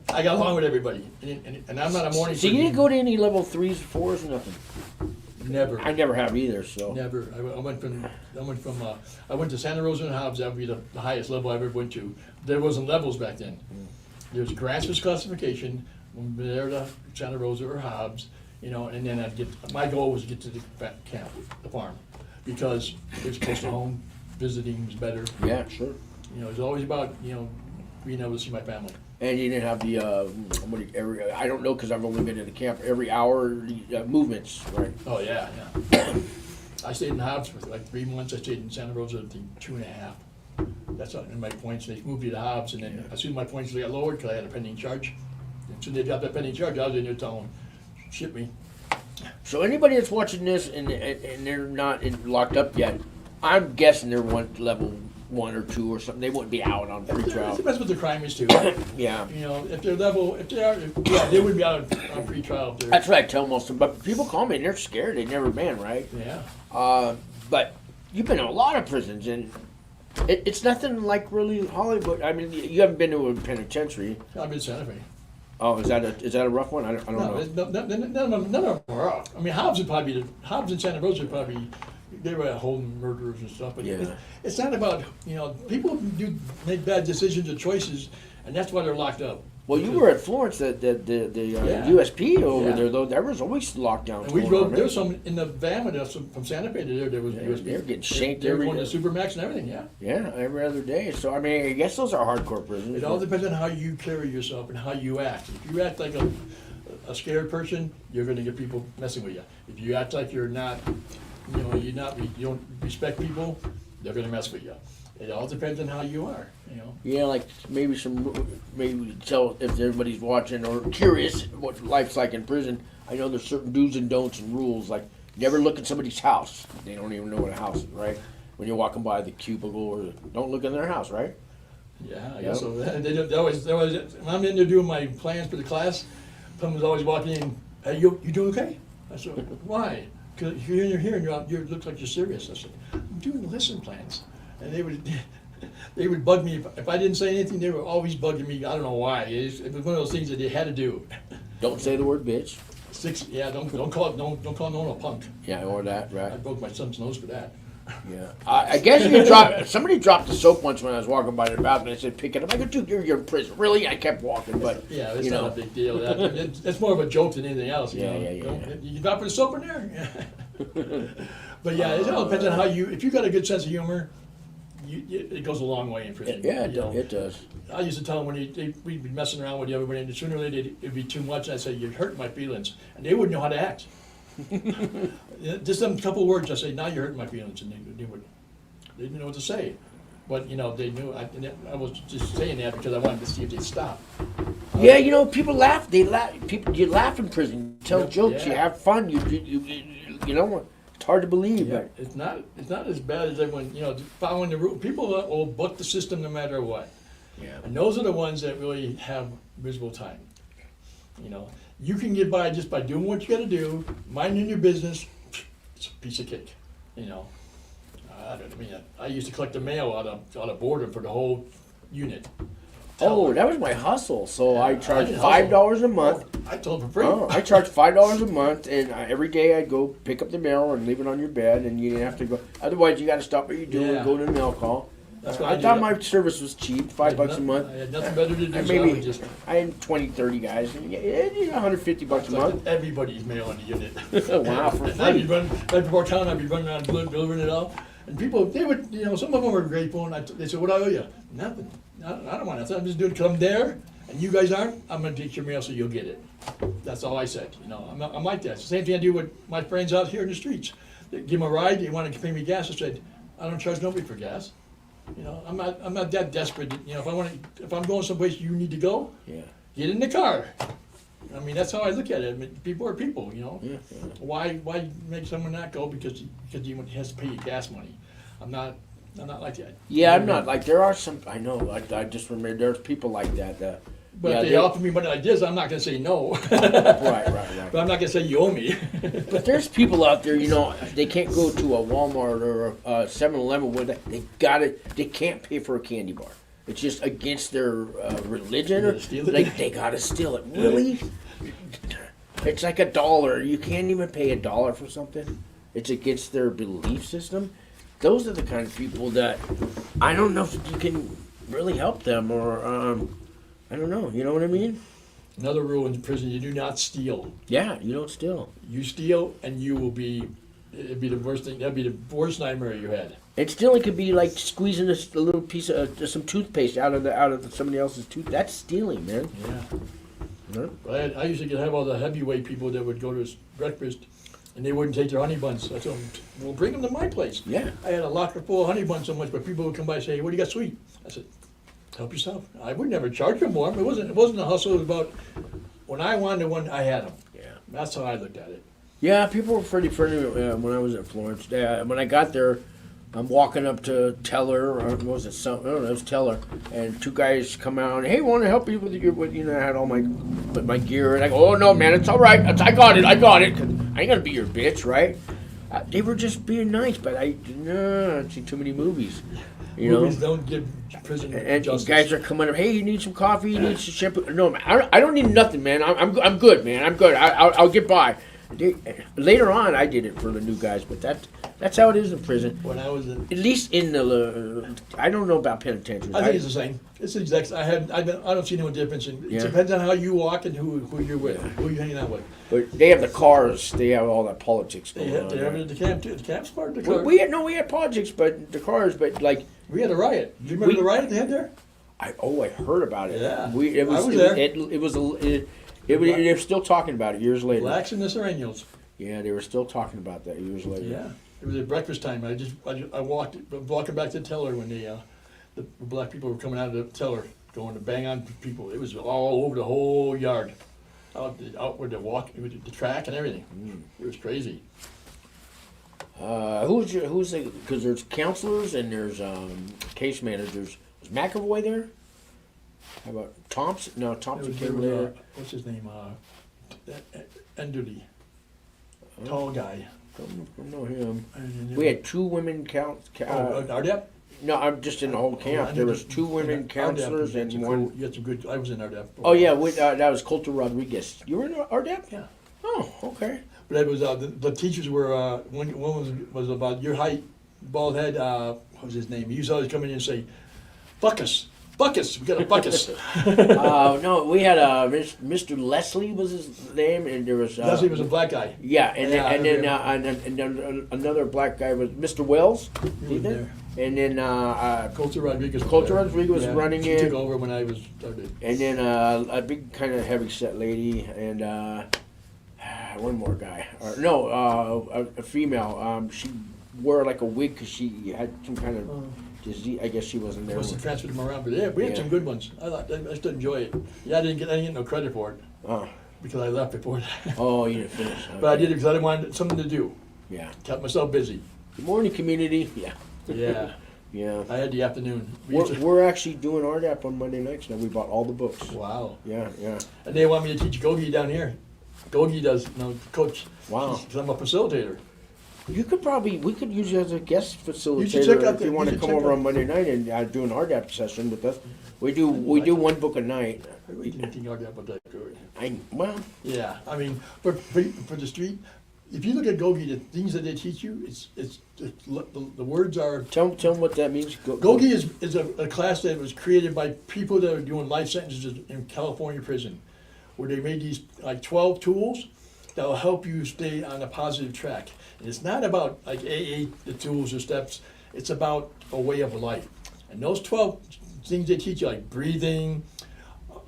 [SPEAKER 2] I got along with everybody, and I'm not a morning.
[SPEAKER 1] So you didn't go to any level 3s, 4s, nothing.
[SPEAKER 2] Never.
[SPEAKER 1] I never have either. So
[SPEAKER 2] never. I went to Santa Rosa and Hobbs. That would be the highest level I ever went to. There wasn't levels back then. There's grassroots classification. From there to Santa Rosa or Hobbs. And then my goal was to get to the camp, the farm, because it was close to home. visiting is better.
[SPEAKER 1] Yeah, sure.
[SPEAKER 2] You know, it's always about, you know, being able to see my family.
[SPEAKER 1] And you didn't have the I don't know because I've only been in the camp every hour movements, right?
[SPEAKER 2] Oh, yeah, yeah. I stayed in Hobbs for like 3 months. I stayed in Santa Rosa, I think, 2.5. That's in my points. They moved me to Hobbs, and then as soon as my points got lowered, because I had a pending charge, as soon as they got that pending charge, I was in there telling them, ship me.
[SPEAKER 1] So anybody that's watching this and they're not locked up yet, I'm guessing they're level 1 or 2 or something. They wouldn't be out on free
[SPEAKER 2] It
[SPEAKER 1] trial.
[SPEAKER 2] depends what the crime is, too.
[SPEAKER 1] Yeah.
[SPEAKER 2] You know, if they wouldn't be out on free trial if they're.
[SPEAKER 1] That's what I tell most of them. But people call me and they're scared. They've never been, right?
[SPEAKER 2] Yeah.
[SPEAKER 1] But you've been in a lot of prisons, and it's nothing like really Hollywood. I mean, you haven't been to a penitentiary.
[SPEAKER 2] I've been Santa Fe.
[SPEAKER 1] Oh, is that a rough one? I don't know.
[SPEAKER 2] None of them are rough. I mean, Hobbs and Santa Rosa would probably, they were holding murderers and stuff, but
[SPEAKER 1] Yeah.
[SPEAKER 2] it's not about, you know, people do make bad decisions or choices, and that's why they're locked up.
[SPEAKER 1] Well, you were at Florence, the
[SPEAKER 2] Yeah.
[SPEAKER 1] USP over
[SPEAKER 2] Yeah.
[SPEAKER 1] there, though. There was always lockdowns.
[SPEAKER 2] And we
[SPEAKER 1] going
[SPEAKER 2] drove,
[SPEAKER 1] on,
[SPEAKER 2] there was
[SPEAKER 1] right?
[SPEAKER 2] some in the van with us from Santa Fe to there was
[SPEAKER 1] Yeah,
[SPEAKER 2] USB.
[SPEAKER 1] they were getting shanked
[SPEAKER 2] They were
[SPEAKER 1] every
[SPEAKER 2] going to
[SPEAKER 1] day.
[SPEAKER 2] Supermax and everything, yeah.
[SPEAKER 1] Yeah, every other day. So, I mean, I guess those are hardcore prisons.
[SPEAKER 2] It all depends on how you carry yourself and how you act. If you act like a scared person, you're gonna get people messing with you. If you act like you're not, you know, you don't respect people, they're gonna mess with you. It all depends on how you are, you know.
[SPEAKER 1] Yeah, like maybe tell if everybody's watching or curious what life's like in prison. I know there's certain do's and don'ts and rules, like never look at somebody's house. They don't even know what a house is, right? When you're walking by the cubicle, or don't look in their house, right?
[SPEAKER 2] Yeah, I
[SPEAKER 1] Yep.
[SPEAKER 2] guess so. They always, when I'm in there doing my plans for the class, someone's always walking in, hey, you doing okay? I said, why? Because you're here and you look like you're serious. I said, I'm doing the lesson plans. And they would bug me if I didn't say anything. They were always bugging me. I don't know why. It was one of those things that they had to do.
[SPEAKER 1] Don't say the word bitch.
[SPEAKER 2] Don't call no one a punk.
[SPEAKER 1] Yeah, or that,
[SPEAKER 2] I
[SPEAKER 1] right?
[SPEAKER 2] broke my son's nose for that.
[SPEAKER 1] Yeah. I guess you somebody dropped the soap once when I was walking by the bathroom. They said, pick it up. I go, dude, you're in prison. Really? I kept walking, but,
[SPEAKER 2] Yeah, it's
[SPEAKER 1] you
[SPEAKER 2] not
[SPEAKER 1] know.
[SPEAKER 2] a big deal. It's more of a joke than anything else.
[SPEAKER 1] Yeah,
[SPEAKER 2] know?
[SPEAKER 1] yeah, yeah,
[SPEAKER 2] Don't-
[SPEAKER 1] yeah.
[SPEAKER 2] You drop the soap in there. But yeah, it all depends on how you. If you got a good sense of humor, it goes a long way in prison.
[SPEAKER 1] Yeah,
[SPEAKER 2] you know.
[SPEAKER 1] it does.
[SPEAKER 2] I used to tell them when we'd be messing around with everybody, and sooner or later it'd be too much. And I'd say, "You're hurting my feelings," and they wouldn't know how to act. Just some couple words, I say, "Now you're hurting my feelings," and they didn't know what to say. But you know, they knew. I was just saying that because I wanted to see if they'd stop.
[SPEAKER 1] Yeah, you know, people laugh. You laugh in prison. You tell
[SPEAKER 2] Yeah,
[SPEAKER 1] jokes. You
[SPEAKER 2] yeah.
[SPEAKER 1] have fun. You know, it's hard to believe.
[SPEAKER 2] Yeah,
[SPEAKER 1] But
[SPEAKER 2] it's not as bad as everyone. You know, following the rule. People will buck the system no matter what.
[SPEAKER 1] yeah.
[SPEAKER 2] And those are the ones that really have miserable time. You know, you can get by just by doing what you got to do, minding your business. It's a piece of cake. You know, I used to collect the mail out of boredom for the whole unit.
[SPEAKER 1] Oh, that was my hustle. So I charged
[SPEAKER 2] didn't
[SPEAKER 1] $5 a month.
[SPEAKER 2] I told them for free.
[SPEAKER 1] Oh, I charged $5 a month, and every day I'd go pick up the mail and leave it on your bed, and you didn't have to go. Otherwise, you got to stop what you're doing and
[SPEAKER 2] Yeah.
[SPEAKER 1] go to the mail call.
[SPEAKER 2] That's what
[SPEAKER 1] I
[SPEAKER 2] I
[SPEAKER 1] thought
[SPEAKER 2] did.
[SPEAKER 1] my service was cheap, $5 a month.
[SPEAKER 2] I had nothing better to do.
[SPEAKER 1] I
[SPEAKER 2] So I
[SPEAKER 1] maybe
[SPEAKER 2] would just
[SPEAKER 1] I had 20, 30 guys. And $150 a month.
[SPEAKER 2] collected everybody's mail in the unit.
[SPEAKER 1] Wow, for
[SPEAKER 2] And I'd be
[SPEAKER 1] free.
[SPEAKER 2] running, right before town, I'd be running around delivering it all. And people, they would, you know, some of them were grateful, and they said, "What do I owe you?" Nothing. I don't want nothing. I'm just doing it 'cause I'm there, and you guys aren't. I'm gonna take your mail so you'll get it. That's all I said. You know, I'm like that. It's the same thing I do with my friends out here in the streets. They give them a ride. They want to pay me gas. I said, I don't charge nobody for gas. You know, I'm not that desperate. You know, if I'm going someplace you need to go,
[SPEAKER 1] Yeah.
[SPEAKER 2] get in the car. I mean, that's how I look at it. I mean, people are people, you know.
[SPEAKER 1] Yeah.
[SPEAKER 2] Why make someone not go because he has to pay you gas money? I'm not like that.
[SPEAKER 1] Yeah, I'm not like there are some. I know. Like I just remember there's people like that.
[SPEAKER 2] But
[SPEAKER 1] yeah,
[SPEAKER 2] if they offer me money like this, I'm not gonna say no.
[SPEAKER 1] right.
[SPEAKER 2] But I'm not gonna say you owe me.
[SPEAKER 1] But there's people out there, you know, they can't go to a Walmart or a 7-Eleven where they can't pay for a candy bar. It's just against their religion.
[SPEAKER 2] You gotta steal it?
[SPEAKER 1] Like they gotta steal it. Really? It's like $1. You can't even pay $1 for something. It's against their belief system. Those are the kind of people that I don't know if you can really help them, or I don't know. You know what I mean?
[SPEAKER 2] Another rule in prison: you do not steal.
[SPEAKER 1] Yeah, you don't steal.
[SPEAKER 2] You steal, and you will be it'd be the worst thing. That'd be the worst nightmare you had.
[SPEAKER 1] And stealing could be like squeezing a little piece of some toothpaste out of somebody else's tooth. That's stealing, man.
[SPEAKER 2] Yeah.
[SPEAKER 1] Huh?
[SPEAKER 2] But I used to have all the heavyweight people that would go to breakfast, and they wouldn't take their honey buns. I told them, "Well, bring them to my place."
[SPEAKER 1] Yeah.
[SPEAKER 2] I had a locker full of honey buns so much, but people would come by and say, "What do you got sweet?" I said, "Help yourself." I would never charge them more. It wasn't a hustle. It was about when I wanted one, I had them.
[SPEAKER 1] Yeah.
[SPEAKER 2] That's how I looked at it.
[SPEAKER 1] Yeah, people were pretty friendly when I was at Florence. When I got there, I'm walking up to Teller, or what was it? I don't know, it was Teller, and two guys come out and, hey, want to help you with your, I had all my gear, and I go, oh no, man, it's all right, I got it, 'cause I ain't gonna be your bitch, right? They were just being nice, but I've seen too many movies,
[SPEAKER 2] Movies don't give prison
[SPEAKER 1] And
[SPEAKER 2] justice.
[SPEAKER 1] guys are coming up, hey, you need some coffee, you need some shampoo. No, man, I don't need nothing, man. I'm good, man. I'm good. I'll get by. Later on, I did it for the new guys, but that's how it is in prison.
[SPEAKER 2] When I was in,
[SPEAKER 1] At least in the, I don't know about penitentiaries.
[SPEAKER 2] I think it's the same. It's the exact. I don't see no difference. It
[SPEAKER 1] Yeah.
[SPEAKER 2] depends on how you walk and who you're with, who you're hanging out with.
[SPEAKER 1] But they have the cars. They have all that politics
[SPEAKER 2] They
[SPEAKER 1] going
[SPEAKER 2] have,
[SPEAKER 1] on.
[SPEAKER 2] they have it
[SPEAKER 1] Right?
[SPEAKER 2] at the camp too. The camp's part of the car.
[SPEAKER 1] We had politics, but the cars. But like,
[SPEAKER 2] We had a riot. Do you remember the riot they had there?
[SPEAKER 1] I heard about it.
[SPEAKER 2] Yeah.
[SPEAKER 1] It was.
[SPEAKER 2] I was there.
[SPEAKER 1] They're still talking about it years later.
[SPEAKER 2] Blacks and the Serenos.
[SPEAKER 1] Yeah, they were still talking about that years later.
[SPEAKER 2] Yeah. It was at breakfast time. I walked walking back to the teller when the black people were coming out of the teller, going to bang on people. It was all over the whole yard, out with the track and everything. It was crazy.
[SPEAKER 1] Because there's counselors and there's case managers. Was McAvoy there? How about Thompson? No, Thompson came later.
[SPEAKER 2] What's his name? Enderly. Tall guy.
[SPEAKER 1] Don't know him.
[SPEAKER 2] And
[SPEAKER 1] We had two women
[SPEAKER 2] Ardep?
[SPEAKER 1] no, I'm just in the whole camp. There was two women counselors and one.
[SPEAKER 2] You had some good. I was in Ardep.
[SPEAKER 1] Oh yeah, that was Colter Rodrigez. You were in RDEP?
[SPEAKER 2] Yeah.
[SPEAKER 1] Oh, okay.
[SPEAKER 2] But it was the teachers were one was about your height, bald head. What was his name? He used to always come in and say, "Buckus, Buckus, we got a Buckus."
[SPEAKER 1] No, we had Mr. Leslie was his name, and there was.
[SPEAKER 2] Leslie was a black guy.
[SPEAKER 1] Yeah, and
[SPEAKER 2] Yeah,
[SPEAKER 1] then another black guy was Mr. Wells.
[SPEAKER 2] He was there.
[SPEAKER 1] And then
[SPEAKER 2] Colter Rodriguez.
[SPEAKER 1] Colter Rodriguez was running
[SPEAKER 2] she
[SPEAKER 1] in.
[SPEAKER 2] took over when I was started.
[SPEAKER 1] And then a big kind of heavy set lady and one more guy. A female. She wore like a wig because she had some kind of disease. I guess she wasn't there.
[SPEAKER 2] Must have transferred them around, but yeah, we had
[SPEAKER 1] Yeah.
[SPEAKER 2] some good ones. I still enjoy it. Yeah, I didn't get no credit for it
[SPEAKER 1] Oh,
[SPEAKER 2] because I left before that.
[SPEAKER 1] oh, you didn't finish.
[SPEAKER 2] But I did it because I didn't want something to do.
[SPEAKER 1] Yeah.
[SPEAKER 2] Kept myself busy.
[SPEAKER 1] Good morning, community. Yeah.
[SPEAKER 2] Yeah,
[SPEAKER 1] Yeah.
[SPEAKER 2] I had the afternoon. We used to-
[SPEAKER 1] We're actually doing RDAP on Monday nights now. We bought all the books.
[SPEAKER 2] Wow.
[SPEAKER 1] Yeah, yeah.
[SPEAKER 2] And they want me to teach Gogi down here. Gogi does, coach.
[SPEAKER 1] Wow.
[SPEAKER 2] Because I'm a facilitator.
[SPEAKER 1] We could use you as a guest facilitator
[SPEAKER 2] You should check out
[SPEAKER 1] if
[SPEAKER 2] the-
[SPEAKER 1] you want
[SPEAKER 2] you
[SPEAKER 1] to
[SPEAKER 2] should
[SPEAKER 1] come
[SPEAKER 2] check
[SPEAKER 1] over
[SPEAKER 2] out-
[SPEAKER 1] on Monday night and do an RDAP session with us. We do one book a night.
[SPEAKER 2] I really didn't think about that.
[SPEAKER 1] Yeah.
[SPEAKER 2] I mean, for the street, if you look at Gogi, the things that they teach you, the words are.
[SPEAKER 1] Tell them what that means.
[SPEAKER 2] Gogi is a class that was created by people that are doing life sentences in California prison, where they made these like 12 tools that will help you stay on a positive track. And it's not about like AA, the tools or steps. It's about a way of life. And those 12 things they teach you, like breathing,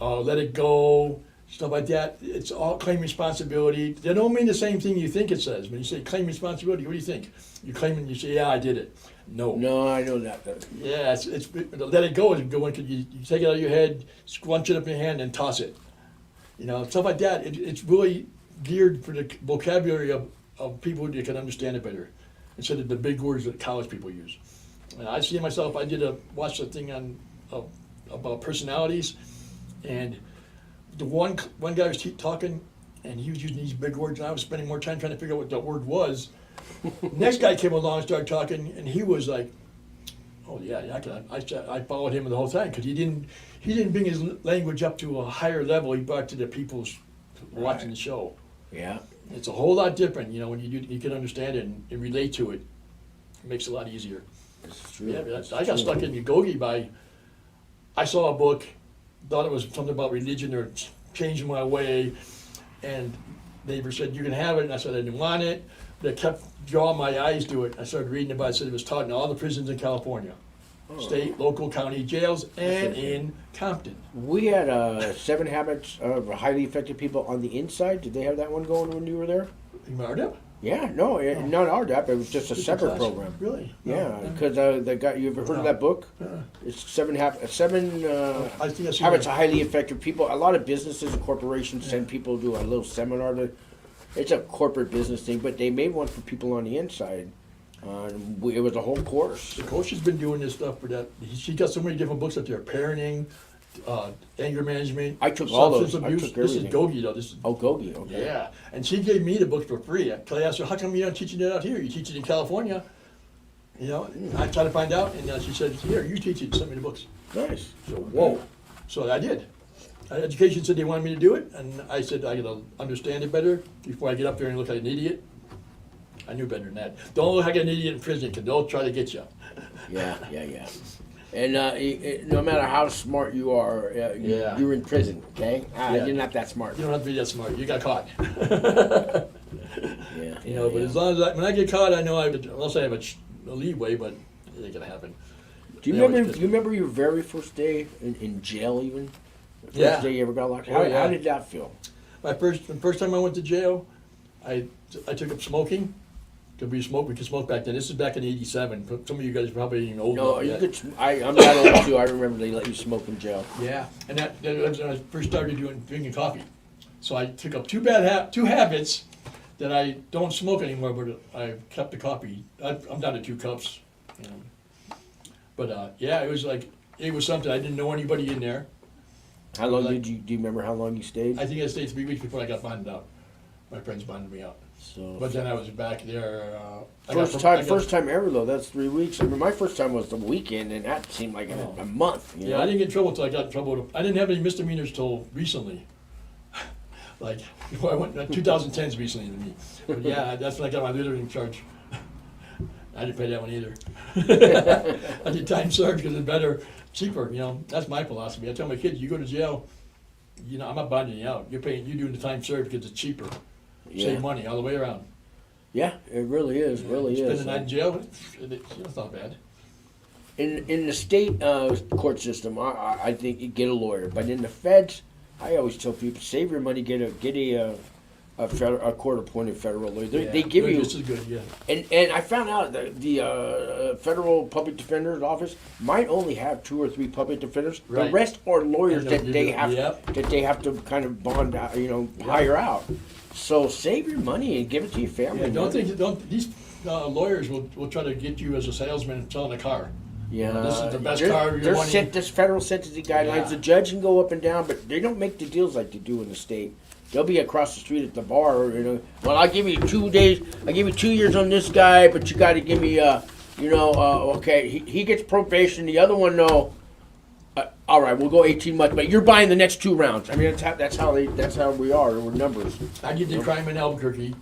[SPEAKER 2] let it go, stuff like that, it's all claim responsibility. They don't mean the same thing you think it says. When you say claim responsibility, what do you think? You claim and you say, yeah, I did it. No,
[SPEAKER 1] I know that.
[SPEAKER 2] Yeah, it's let it go is a good one because you take it out of your head, scrunch it up in your hand, and toss it. Stuff like that. It's really geared for the vocabulary of people who can understand it better, instead of the big words that college people use. And I see myself. I watched a thing on about personalities, and the one guy was talking, and he was using these big words, and I was spending more time trying to figure out what that word was. Next guy came along and started talking, and he was like, "Oh yeah, I followed him the whole time because he didn't bring his language up to a higher level. He brought it to the people watching the show.
[SPEAKER 1] Yeah.
[SPEAKER 2] It's a whole lot different, when you can understand it and relate to it. It makes it a lot easier.
[SPEAKER 1] It's true.
[SPEAKER 2] Yeah, I got stuck in Gogi I saw a book, thought it was something about religion or changing my way, and neighbor said, you can have it, and I said I didn't want it. that kept drawing my eyes to it. I started reading about it. Said it was taught in all the prisons in California, state, local, county jails, and in Compton.
[SPEAKER 1] We had 7 Habits of Highly Effective People on the Inside. Did they have that one going when you were there?
[SPEAKER 2] In Marduk?
[SPEAKER 1] Yeah, no, not our DAP. It was just a
[SPEAKER 2] Different
[SPEAKER 1] separate
[SPEAKER 2] class.
[SPEAKER 1] program.
[SPEAKER 2] Really?
[SPEAKER 1] Yeah,
[SPEAKER 2] No.
[SPEAKER 1] because the guy. You ever heard of that book? It's seven
[SPEAKER 2] I think I've seen
[SPEAKER 1] habits
[SPEAKER 2] it.
[SPEAKER 1] of highly effective people. A lot of businesses and corporations send people to a little seminar. It's a corporate business thing, but they made one for people on the inside. It was a whole course.
[SPEAKER 2] The coach has been doing this stuff for that. She got so many different books up there: parenting, anger management.
[SPEAKER 1] I took all those.
[SPEAKER 2] Substance
[SPEAKER 1] I
[SPEAKER 2] abuse.
[SPEAKER 1] took
[SPEAKER 2] This is
[SPEAKER 1] everything.
[SPEAKER 2] Gogi though. This is
[SPEAKER 1] Oh, Gogi. Okay.
[SPEAKER 2] yeah. And she gave me the books for free. Cause I asked her, "How come you're not teaching it out here? You teach it in California?" You know, I tried to find out, and she said, "Here, you teach it. Send me the books."
[SPEAKER 1] Nice.
[SPEAKER 2] So whoa. So I did. Education said they wanted me to do it, and I said I gotta understand it better before I get up there and look like an idiot. I knew better than that. Don't look like an idiot in prison, because they'll try to get you.
[SPEAKER 1] Yeah. And no matter how smart you are,
[SPEAKER 2] Yeah.
[SPEAKER 1] you're in prison. Okay.
[SPEAKER 2] Yeah.
[SPEAKER 1] You're not that smart.
[SPEAKER 2] You don't have to be that smart. You got caught.
[SPEAKER 1] Yeah.
[SPEAKER 2] You know, but as long as when I get caught, I know unless I have a leeway, but it ain't gonna happen.
[SPEAKER 1] Do you
[SPEAKER 2] They always
[SPEAKER 1] remember?
[SPEAKER 2] get-
[SPEAKER 1] Do you remember your very first day in jail? Even the first
[SPEAKER 2] Yeah.
[SPEAKER 1] day you ever got locked.
[SPEAKER 2] Oh,
[SPEAKER 1] How
[SPEAKER 2] yeah.
[SPEAKER 1] did that feel?
[SPEAKER 2] The first time I went to jail, I took up smoking. Because we could smoke back then. This is back in '87. Some of you guys probably ain't old
[SPEAKER 1] No,
[SPEAKER 2] enough
[SPEAKER 1] you
[SPEAKER 2] yet.
[SPEAKER 1] could. I'm that old too. I remember they let you smoke in jail.
[SPEAKER 2] Yeah, and that was when I first started drinking coffee. So I took up two habits that I don't smoke anymore, but I kept the coffee. I'm down to 2 cups. You know. But yeah, it was something. I didn't know anybody in there.
[SPEAKER 1] How long
[SPEAKER 2] Like-
[SPEAKER 1] do you remember how long you stayed?
[SPEAKER 2] I think I stayed 3 weeks before I got bonded out. My friends bonded me out.
[SPEAKER 1] So
[SPEAKER 2] But then I was back there. I got
[SPEAKER 1] first time ever though. That's 3 weeks. I mean, my first time was the weekend, and that seemed like a month. You
[SPEAKER 2] Yeah,
[SPEAKER 1] know?
[SPEAKER 2] I didn't get in trouble until I got in trouble. I didn't have any misdemeanors till recently. Like, I went, 2010's recently to me. But yeah, that's when I got my littering charge. I didn't pay that one either. I did time served because it's better, cheaper, you know. That's my philosophy. I tell my kids, you go to jail, you know, I'm not bonding you out. You're doing the time served because it's cheaper.
[SPEAKER 1] Yeah.
[SPEAKER 2] Save money all the way around.
[SPEAKER 1] Yeah, it really is. Really
[SPEAKER 2] Spend
[SPEAKER 1] is.
[SPEAKER 2] the night in jail, it's not bad.
[SPEAKER 1] In the state court system, I think you get a lawyer, but in the feds, I always tell people save your money, get a court-appointed federal lawyer. They give
[SPEAKER 2] They're
[SPEAKER 1] you,
[SPEAKER 2] just as good, yeah.
[SPEAKER 1] and I found out that the federal public defender's office might only have 2 or 3 public defenders. The
[SPEAKER 2] Right.
[SPEAKER 1] rest are lawyers
[SPEAKER 2] And
[SPEAKER 1] that
[SPEAKER 2] they'll
[SPEAKER 1] they
[SPEAKER 2] give
[SPEAKER 1] have
[SPEAKER 2] you- yep.
[SPEAKER 1] that they have to kind of bond out, hire out. So save your money and give it to your family.
[SPEAKER 2] Yeah,
[SPEAKER 1] man.
[SPEAKER 2] these lawyers will try to get you as a salesman selling a car.
[SPEAKER 1] Yeah,
[SPEAKER 2] This is the best
[SPEAKER 1] there-
[SPEAKER 2] car you're
[SPEAKER 1] There's
[SPEAKER 2] wanting.
[SPEAKER 1] there's federal sentencing guidelines.
[SPEAKER 2] Yeah.
[SPEAKER 1] The judge can go up and down, but they don't make the deals like they do in the state. They'll be across the street at the bar. Well, I'll give you 2 days. I give you 2 years on this guy, but you got to give me, okay, he gets probation. The other one, no. All right, we'll go 18 months, but you're buying the next 2 rounds. I mean, that's how we are. We're numbers.
[SPEAKER 2] I did the crime in Albuquerque.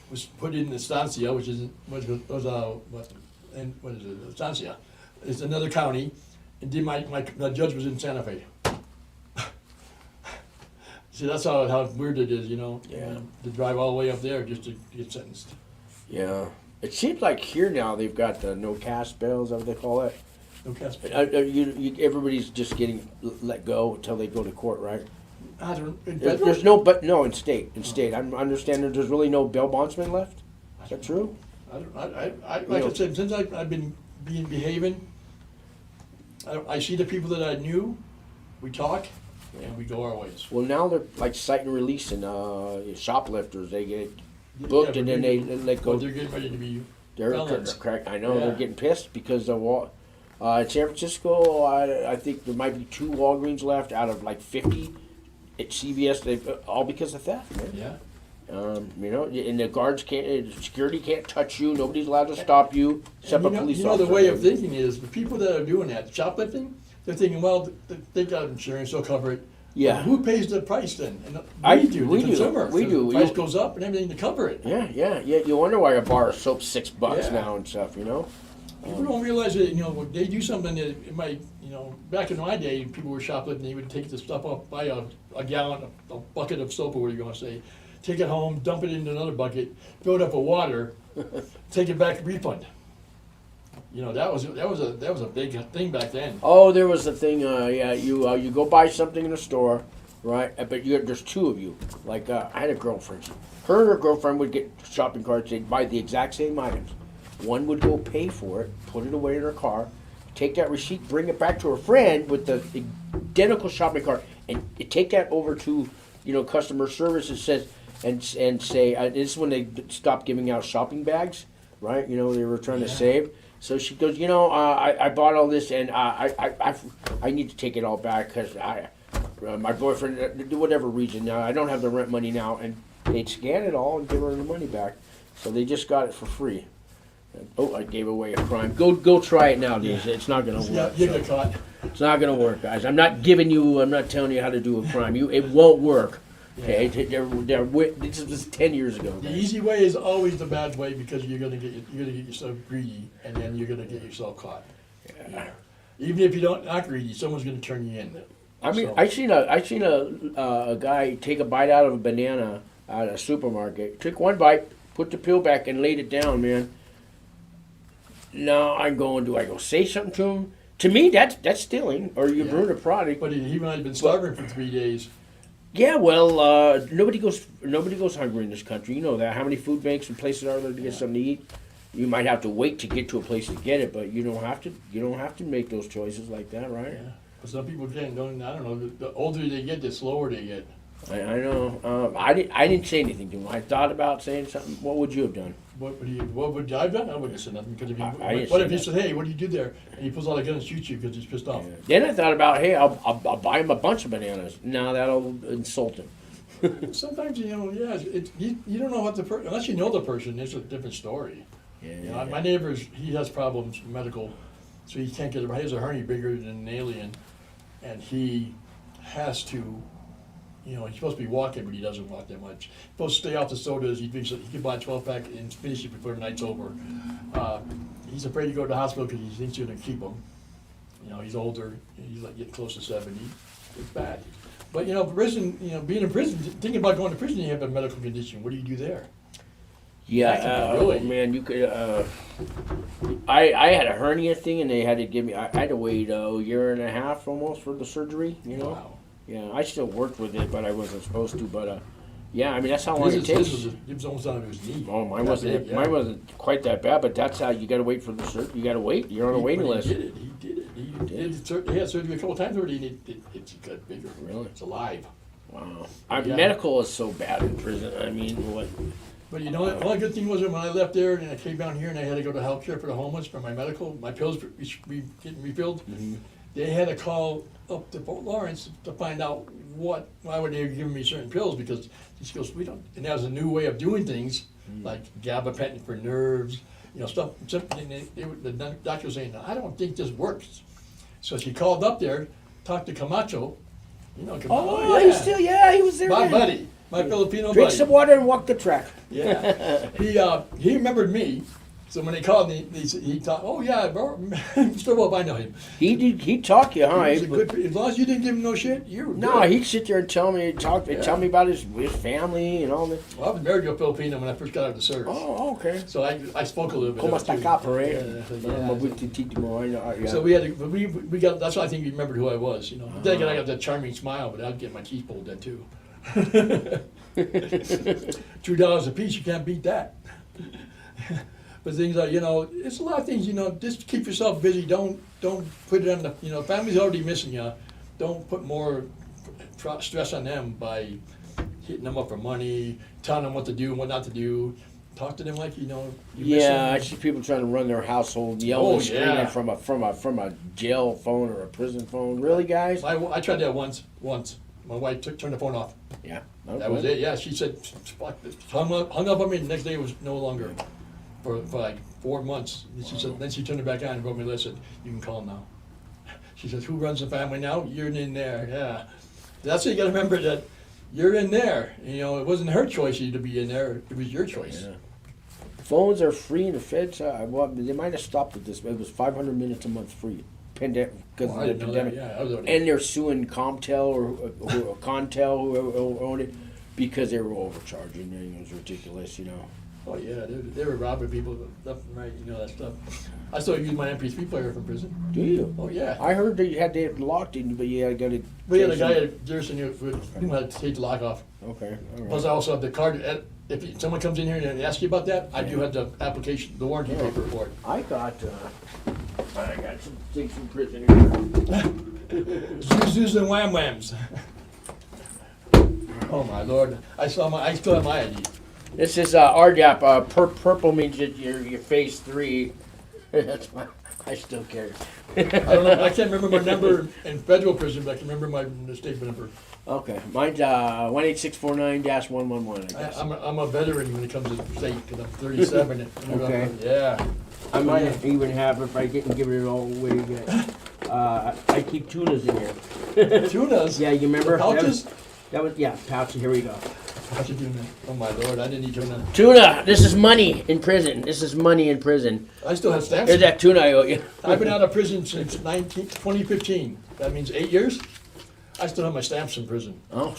[SPEAKER 2] Was put in Estancia, which is what is it? Estancia. It's another county. And did my judge was in Santa Fe. See, that's how weird it is, you know.
[SPEAKER 1] Yeah.
[SPEAKER 2] To drive all the way up there just to get sentenced.
[SPEAKER 1] Yeah. It seems like here now they've got the no cast bail, is that what they call it?
[SPEAKER 2] No cast.
[SPEAKER 1] Everybody's just getting let go until they go to court, right?
[SPEAKER 2] I don't. In
[SPEAKER 1] There's
[SPEAKER 2] federal?
[SPEAKER 1] no in state. In state, I'm understanding there's really no bail bondsman left. Is that true?
[SPEAKER 2] I like I said, since I've been behaving, I see the people that I knew, we talk, and we go our ways.
[SPEAKER 1] Well, now they're like cite and releasing shoplifters. They get booked
[SPEAKER 2] Yeah,
[SPEAKER 1] and then they let
[SPEAKER 2] But
[SPEAKER 1] go.
[SPEAKER 2] they're getting ready to be
[SPEAKER 1] They're
[SPEAKER 2] felons.
[SPEAKER 1] correct. I know
[SPEAKER 2] Yeah.
[SPEAKER 1] they're getting pissed because the in San Francisco, I think there might be 2 Walgreens left out of like 50 at CVS. They've all because of theft, man.
[SPEAKER 2] Yeah.
[SPEAKER 1] And the guards can't, security can't touch you. Nobody's allowed to stop you except a police
[SPEAKER 2] the
[SPEAKER 1] officer.
[SPEAKER 2] way of thinking is, the people that are doing that, shoplifting, they're thinking, well, they got insurance, they'll cover it.
[SPEAKER 1] Yeah.
[SPEAKER 2] But who pays the price then? And
[SPEAKER 1] We
[SPEAKER 2] the
[SPEAKER 1] do.
[SPEAKER 2] consumer.
[SPEAKER 1] We
[SPEAKER 2] So
[SPEAKER 1] do.
[SPEAKER 2] The price goes up and everything to cover it.
[SPEAKER 1] Yeah. You wonder why a bar is soap $6
[SPEAKER 2] Yeah.
[SPEAKER 1] now and stuff.
[SPEAKER 2] People don't realize that, when they do something that it might, back in my day, people were shoplifting, they would take the stuff up, buy a gallon, a bucket of soap or whatever you want to say, take it home, dump it into another bucket, fill it up with water, take it back, refund. You know, that was a big thing back then.
[SPEAKER 1] Oh, there was a thing. Yeah, you go buy something in a store, right? But there's two of you. Like I had a girlfriend. Her and her girlfriend would get shopping carts. They'd buy the exact same items. One would go pay for it, put it away in her car, take that receipt, bring it back to her friend with the identical shopping cart, and take that over to customer service and say this is when they stopped giving out shopping bags, right? They were trying to save. So she goes, I bought all this and I need to take it all back because my boyfriend, do whatever reason, now I don't have the rent money now, and they'd scan it all and give her the money back. So they just got it for free. Oh, I gave away a crime. Go try it now, dude. It's not gonna work.
[SPEAKER 2] You get caught.
[SPEAKER 1] It's not gonna work, guys. I'm not telling you how to do a crime. It won't work. Okay, this was 10 years ago.
[SPEAKER 2] The
[SPEAKER 1] Guys.
[SPEAKER 2] easy way is always the bad way because you're gonna get yourself greedy and then you're gonna get yourself caught.
[SPEAKER 1] Yeah.
[SPEAKER 2] Even if you don't not greedy, someone's gonna turn you in.
[SPEAKER 1] I mean,
[SPEAKER 2] So-
[SPEAKER 1] I seen a guy take a bite out of a banana at a supermarket. Took one bite, put the peel back, and laid it down. Man. Now I'm going. Do I go say something to him? To me, that's stealing, or you ruin a product.
[SPEAKER 2] But he might have been starving for 3 days.
[SPEAKER 1] Yeah, well, nobody goes hungry in this country. You know that. How many food banks and places are there to get something to eat? You might have to wait to get to a place to get it, but you don't have to. You don't have to make those choices like that, right?
[SPEAKER 2] Yeah. But some people can't. I don't know. The older they get, the slower they get.
[SPEAKER 1] I know. I didn't say anything to him. I thought about saying something. What would you have done?
[SPEAKER 2] What would I have done? I wouldn't have said nothing because if
[SPEAKER 1] I didn't
[SPEAKER 2] what
[SPEAKER 1] say
[SPEAKER 2] if he
[SPEAKER 1] that.
[SPEAKER 2] said, "Hey, what do you do there?" and he pulls out a gun and shoots you because he's pissed off.
[SPEAKER 1] Then I thought about, hey, I'll buy him a bunch of bananas. No, that'll insult him.
[SPEAKER 2] Sometimes you don't know what the person unless you know the person. It's a different story.
[SPEAKER 1] Yeah.
[SPEAKER 2] My neighbor's he has problems medical, so he can't get it. He has a hernia bigger than an alien, and he has to. He's supposed to be walking, but he doesn't walk that much. He's supposed to stay off the sodas. He thinks that he can buy a 12-pack and finish it before the night's over. He's afraid to go to the hospital because he thinks you're going to keep him. He's older. He's like getting close to 70. It's bad. But prison. Being in prison, thinking about going to prison, you have a medical condition. What do you do there?
[SPEAKER 1] Yeah,
[SPEAKER 2] really-
[SPEAKER 1] man, you could. I had a hernia thing, and they had to give me. I had to wait a year and a half almost for the surgery.
[SPEAKER 2] Wow.
[SPEAKER 1] Yeah, I still worked with it, but I wasn't supposed to. But yeah, I mean that's how long it
[SPEAKER 2] His
[SPEAKER 1] takes.
[SPEAKER 2] was almost down to his knee.
[SPEAKER 1] Oh, mine
[SPEAKER 2] That
[SPEAKER 1] wasn't.
[SPEAKER 2] big, yeah.
[SPEAKER 1] Mine wasn't quite that bad, but that's how you got to wait for the surgery. You got to wait. You're on a waiting list.
[SPEAKER 2] He did it. He had surgery a couple times already, and it's got bigger.
[SPEAKER 1] Really?
[SPEAKER 2] It's alive.
[SPEAKER 1] Wow.
[SPEAKER 2] Yeah.
[SPEAKER 1] Medical is so bad in prison. I mean, what?
[SPEAKER 2] But the only good thing was when I left there and I came down here and I had to go to healthcare for the homeless for my medical, my pills getting refilled.
[SPEAKER 1] Mm-hmm.
[SPEAKER 2] They had to call up to Fort Lawrence to find out why would they have given me certain pills because she goes, we don't, and that was a new way of doing things, like gabapentin for nerves, stuff. The doctor was saying, I don't think this works. So she called up there, talked to Camacho,
[SPEAKER 1] Oh, he still, he was there.
[SPEAKER 2] my
[SPEAKER 1] man.
[SPEAKER 2] buddy, my Filipino
[SPEAKER 1] Drink
[SPEAKER 2] buddy.
[SPEAKER 1] some water and walk the track.
[SPEAKER 2] Yeah, he remembered me. So when they called me, he thought, "Oh yeah, bro, Mr. Wolf, I know him.
[SPEAKER 1] He'd talk you, huh?
[SPEAKER 2] He was a good, as long as you didn't give him no shit, you were
[SPEAKER 1] No,
[SPEAKER 2] good."
[SPEAKER 1] he'd sit there and tell me about his family and all that.
[SPEAKER 2] Well, I was married to a Filipino when I first got out of the service.
[SPEAKER 1] Oh, okay.
[SPEAKER 2] So I spoke a little bit.
[SPEAKER 1] ¿Cómo
[SPEAKER 2] of it,
[SPEAKER 1] está
[SPEAKER 2] too.
[SPEAKER 1] acá, por ahí?
[SPEAKER 2] Yeah. So we had we got. That's why I think he remembered who I was. Then again, I got that charming smile, but I'd get my teeth pulled then too. $2 a piece, you can't beat that. But things like, it's a lot of things, just keep yourself busy. Don't put it on the, family's already missing you. Don't put more stress on them by hitting them up for money, telling them what to do and what not to do. Talk to them like, you miss
[SPEAKER 1] Yeah, I
[SPEAKER 2] them.
[SPEAKER 1] see people trying to run their household, yelling,
[SPEAKER 2] Oh,
[SPEAKER 1] screaming
[SPEAKER 2] yeah.
[SPEAKER 1] from a jail phone or a prison phone. Really, guys?
[SPEAKER 2] I tried that once. My wife turned the phone off.
[SPEAKER 1] Yeah.
[SPEAKER 2] That was it, yeah. She said, fuck this. Hung up on me, the next day it was no longer. For like 4 months. And she said, then she turned it back on and wrote me a letter, said, you can call now. She says, who runs the family now? You're in there, yeah. That's what you gotta remember, that you're in there. It wasn't her choice to be in there, it was your choice.
[SPEAKER 1] Yeah. Phones are free in the feds. They might have stopped at this. It was 500 minutes a month free. Because
[SPEAKER 2] Oh, I
[SPEAKER 1] of the
[SPEAKER 2] didn't know that.
[SPEAKER 1] pandemic.
[SPEAKER 2] Yeah, I was already.
[SPEAKER 1] And they're suing Comtel or Contel, who owned it, because they were overcharging, and it was ridiculous,
[SPEAKER 2] Oh, yeah, they were robbing people left and right, that stuff. I still use my MP3 player from prison.
[SPEAKER 1] Do you?
[SPEAKER 2] Oh, yeah.
[SPEAKER 1] I heard that you had it locked in, but you got to.
[SPEAKER 2] We had a guy at Jersey who had to take the lock off.
[SPEAKER 1] Okay. All right.
[SPEAKER 2] Plus, I also have the card. If someone comes in here and asks you about that, I do have the application, the warranty paper for it.
[SPEAKER 1] I got some things from prison here.
[SPEAKER 2] Zoos and wham whams. Oh my lord! I still have my ID.
[SPEAKER 1] This is RDAP. Purple means that you're phase 3. That's my. I still care.
[SPEAKER 2] I don't know. I can't remember my number in federal prison, but I can remember my state number.
[SPEAKER 1] Okay, mine's 18649-111.
[SPEAKER 2] I'm a veteran when it comes to state because I'm 37.
[SPEAKER 1] Okay.
[SPEAKER 2] Yeah.
[SPEAKER 1] I might even have, if I didn't give it all away yet. I keep tunas in here.
[SPEAKER 2] Tunas.
[SPEAKER 1] Yeah, you remember?
[SPEAKER 2] Pouches.
[SPEAKER 1] That was pouches. Here we go.
[SPEAKER 2] How'd you do that? Oh my lord! I didn't eat tuna.
[SPEAKER 1] Tuna. This is money in prison. This is money in prison.
[SPEAKER 2] I still have stamps.
[SPEAKER 1] Here's that tuna I owe you.
[SPEAKER 2] I've been out of prison since 2015. That means 8 years. I still have my stamps in prison
[SPEAKER 1] Oh.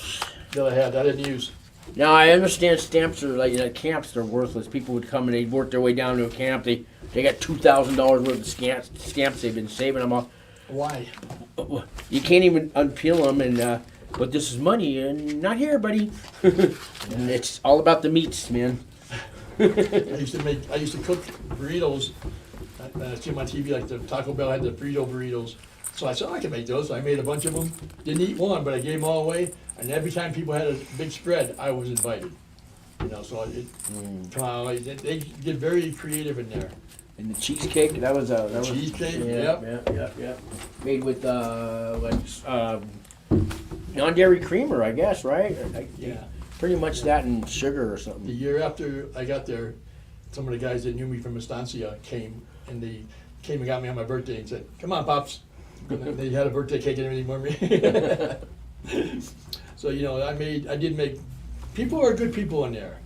[SPEAKER 2] that I didn't use.
[SPEAKER 1] Now I understand stamps are like camps. They're worthless. People would come and they'd work their way down to a camp. They got $2,000 worth of stamps. They've been saving them all.
[SPEAKER 2] Why?
[SPEAKER 1] You can't even unpeel them, and but this is money, and not here, buddy. And it's all about the meats, man.
[SPEAKER 2] I used to cook burritos. I see on my TV like the Taco Bell had the burritos. So I said, I can make those. So I made a bunch of them. Didn't eat one, but I gave them all away. And every time people had a big spread, I was invited. So they get very creative in there.
[SPEAKER 1] And the cheesecake, that was
[SPEAKER 2] Cheesecake,
[SPEAKER 1] yep. Made with non-dairy creamer, I guess, right?
[SPEAKER 2] Yeah.
[SPEAKER 1] Pretty much that and sugar or
[SPEAKER 2] The
[SPEAKER 1] something.
[SPEAKER 2] year after I got there, some of the guys that knew me from Estancia came, and they came and got me on my birthday and said, "Come on, Pops." And they had a birthday cake and everything for me. So I did make. People are good people in there.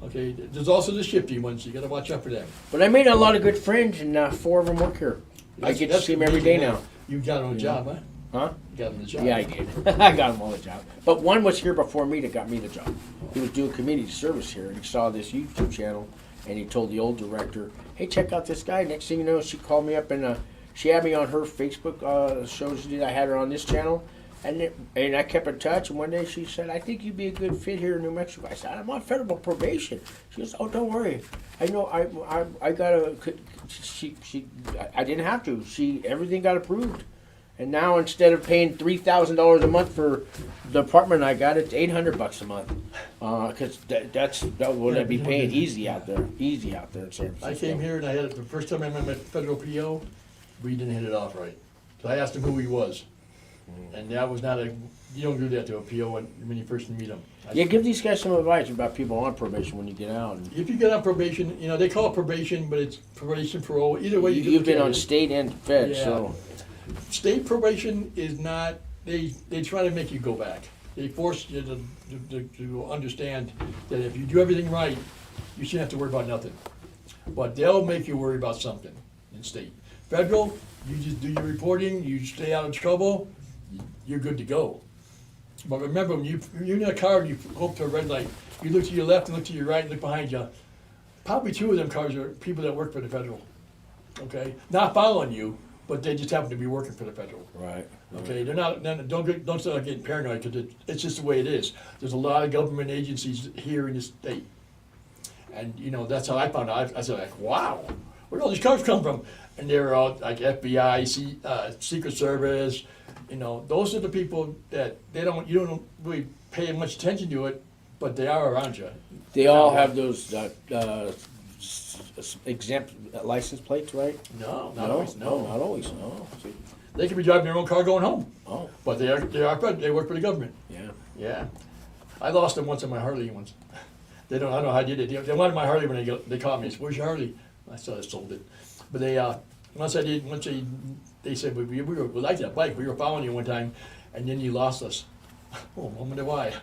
[SPEAKER 2] Okay, there's also the shifty ones. You got to watch out for them.
[SPEAKER 1] But I made a lot of good friends, and 4 of them work here. I get to see them every day now.
[SPEAKER 2] You got on a job, huh?
[SPEAKER 1] Huh?
[SPEAKER 2] You got on the job.
[SPEAKER 1] Yeah, I did. I got them all the job. But one was here before me that got me the job. He was doing community service here, and he saw this YouTube channel, and he told the old director, "Hey, check out this guy." Next thing you know, she called me up, and she had me on her Facebook show she did. I had her on this channel, and I kept in touch. And one day she said, "I think you'd be a good fit here in New Mexico." I said, "I'm on federal probation." She goes, "Oh, don't worry. I know. I got a." I didn't have to. Everything got approved. And now instead of paying $3,000 a month for the apartment I got, it's $800 a month. Because that's what I'd be paying easy out there in San Francisco.
[SPEAKER 2] I came here and I had the first time I met my federal PO, we didn't hit it off right. So I asked him who he was, and that was not you don't do that to a PO when you first meet him.
[SPEAKER 1] Yeah, give these guys some advice about people on probation when you get out.
[SPEAKER 2] If you get on probation, they call it probation, but it's probation parole. Either way,
[SPEAKER 1] You've been on state and fed,
[SPEAKER 2] Yeah.
[SPEAKER 1] so
[SPEAKER 2] State probation is not. They try to make you go back. They force you to understand that if you do everything right, you shouldn't have to worry about nothing. But they'll make you worry about something in state. Federal, you just do your reporting, you stay out of trouble, you're good to go. But remember, when you're in a car and you go up to a red light, you look to your left and look to your right and look behind you. Probably 2 of them cars are people that work for the federal. Okay, not following you, but they just happen to be working for the federal.
[SPEAKER 1] right.
[SPEAKER 2] Okay, they're not. Don't start getting paranoid because it's just the way it is. There's a lot of government agencies here in the state, and that's how I found out. I said like, wow, where did all these cars come from? And they were all like FBI, Secret Service. Those are the people that you don't really pay much attention to it, but they are around you.
[SPEAKER 1] They all have those exempt license plates, right?
[SPEAKER 2] No, not always. No,
[SPEAKER 1] not always. Oh, see.
[SPEAKER 2] they could be driving their own car going home,
[SPEAKER 1] Oh,
[SPEAKER 2] but they work for the government.
[SPEAKER 1] yeah.
[SPEAKER 2] Yeah, I lost them once on my Harley once. I don't know how I did it. They wanted my Harley when they caught me. I said, "Where's your Harley?" I said I sold it. But once they said we like that bike. We were following you one time, and then you lost us. Oh, I wonder why.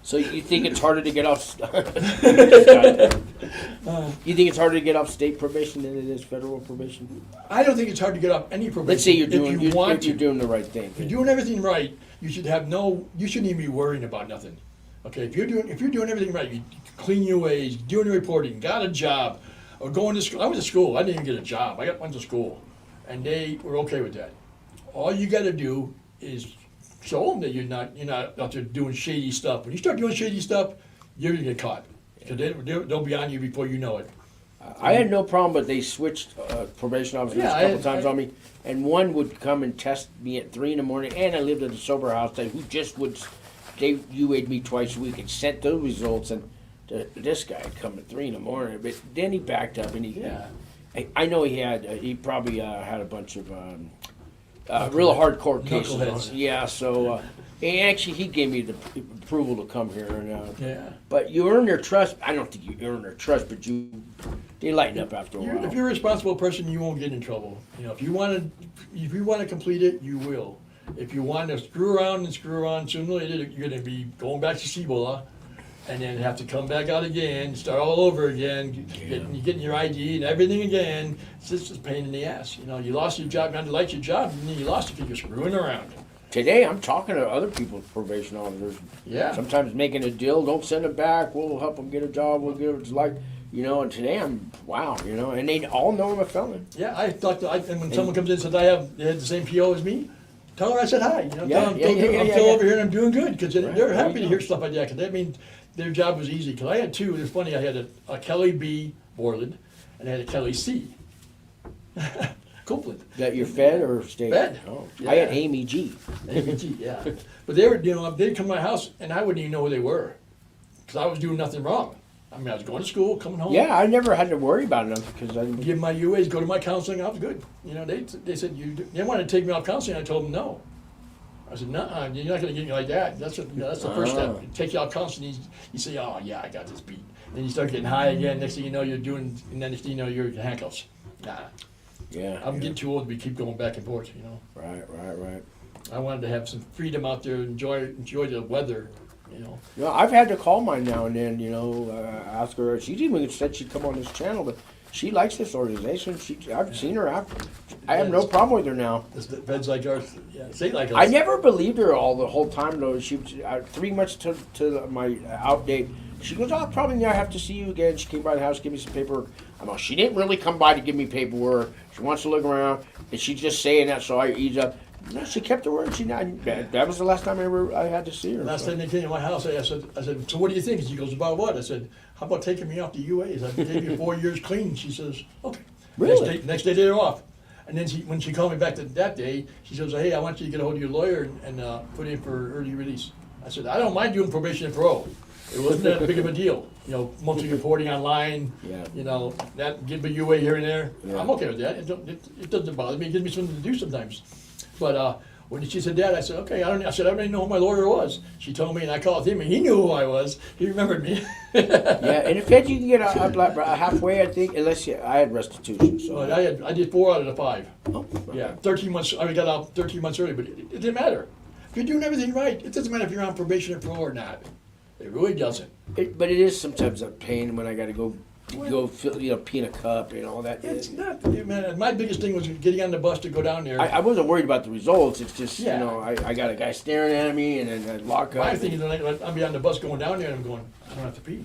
[SPEAKER 1] So you think it's harder to get off? You think it's harder to get off state probation than it is federal probation?
[SPEAKER 2] I don't think it's hard to get off any probation.
[SPEAKER 1] Let's say you're
[SPEAKER 2] if
[SPEAKER 1] doing
[SPEAKER 2] you want
[SPEAKER 1] you're
[SPEAKER 2] to.
[SPEAKER 1] doing the right thing.
[SPEAKER 2] If you're doing everything right, you should have you shouldn't even be worrying about nothing. Okay, if you're doing everything right, you clean your ways, doing the reporting, got a job, or going to school. I went to school. I didn't even get a job. Went to school, and they were okay with that. All you got to do is show them that you're not out there doing shady stuff. When you start doing shady stuff, you're gonna get caught because they'll be on you before you know it.
[SPEAKER 1] I had no problem, but they switched probation officers
[SPEAKER 2] Yeah,
[SPEAKER 1] a couple times on me, and one would come and test me at 3 a.m, and I lived at a sober house who just would. They UA'd me twice a week and sent those results, and this guy had come at 3 a.m, but then he backed up and I know he probably had a bunch of real hardcore cases.
[SPEAKER 2] Knuckleheads.
[SPEAKER 1] Yeah, so he gave me the approval to come here, and
[SPEAKER 2] Yeah.
[SPEAKER 1] but you earn their trust. I don't think you earn their trust, but they lighten up after a while.
[SPEAKER 2] If you're a responsible person, you won't get in trouble. If you want to complete it, you will. If you want to screw around, sooner or later you're going to be going back to Cibola, and then have to come back out again, start all over again, getting your ID and everything again. It's just a pain in the ass. You lost your job, not to like your job, and then you lost it because you're screwing around.
[SPEAKER 1] Today, I'm talking to other people's probation officers.
[SPEAKER 2] Yeah.
[SPEAKER 1] Sometimes making a deal, don't send them back. We'll help them get a job. We'll give it like, And today and they all know I'm a felon.
[SPEAKER 2] Yeah, and when someone comes in and says they had the same PO as me, tell her I said hi. Tell them I'm still over here and I'm doing good because they're happy to hear stuff like that because that means their job was easy. Because I had two. It was funny. I had a Kelly B. Borland and I had a Kelly C. Copeland.
[SPEAKER 1] That you're fed or state?
[SPEAKER 2] Fed.
[SPEAKER 1] Oh,
[SPEAKER 2] Yeah.
[SPEAKER 1] I had Amy G.
[SPEAKER 2] ABG, yeah. But they were, they'd come to my house and I wouldn't even know who they were because I was doing nothing wrong. I was going to school, coming home.
[SPEAKER 1] Yeah, I never had to worry about it because I
[SPEAKER 2] Give my UAs, go to my counseling. I was good. They said they wanted to take me off counseling. I told them no. I said, no, you're not going to get me like that. That's the first step. Take you off counseling. You say, oh yeah, I got this beat. Then you start getting high again. Next thing you know, you're doing, and then next thing you know, you're in handcuffs. Nah.
[SPEAKER 1] Yeah.
[SPEAKER 2] I'm getting too old to keep going back and forth.
[SPEAKER 1] Right.
[SPEAKER 2] I wanted to have some freedom out there, enjoy the weather.
[SPEAKER 1] I've had to call mine now and then. Ask her. She's even said she'd come on this channel, but she likes this organization. I've seen her. I have no problem with her now.
[SPEAKER 2] The feds like ours, state like ours.
[SPEAKER 1] I never believed her the whole time though. She was 3 months to my out date. She goes, "I'll probably never have to see you again." She came by the house, give me some paperwork. I'm like, she didn't really come by to give me paperwork. She wants to look around, and she's just saying that so I ease up. No, she kept her word. That was the last time I had to see her.
[SPEAKER 2] Last time they came to my house, I said, so what do you think? She goes, about what? I said, how about taking me off the UAs? I gave you 4 years clean. She says, okay.
[SPEAKER 1] Really?
[SPEAKER 2] Next day they're off. And then when she called me back that day, she says, hey, I want you to get a hold of your lawyer and put in for early release. I said, I don't mind doing probation and parole. It wasn't that big of a deal. Monthly reporting online, that give a UA here and there.
[SPEAKER 1] Yeah.
[SPEAKER 2] I'm okay with that. It doesn't bother me. It gives me something to do sometimes. But when she said that, I said, okay, I don't even know who my lawyer was. She told me, and I called him, and he knew who I was. He remembered me.
[SPEAKER 1] Yeah, and in fact, you can get a halfway, I think, unless I had restitution. So
[SPEAKER 2] But I did 4 out of the 5.
[SPEAKER 1] Oh,
[SPEAKER 2] Yeah, 13 months. I got out 13 months early, but it didn't matter. If you're doing everything right, it doesn't matter if you're on probation or parole or not. It really doesn't.
[SPEAKER 1] But it is sometimes a pain when I got to go fill, pee in a cup and all that.
[SPEAKER 2] It's not, man. My biggest thing was getting on the bus to go down there.
[SPEAKER 1] I wasn't worried about the results. It's just,
[SPEAKER 2] Yeah.
[SPEAKER 1] I got a guy staring at me and then I lock up.
[SPEAKER 2] My thing is, I'll be on the bus going down there, and I'm going, I don't have to pee.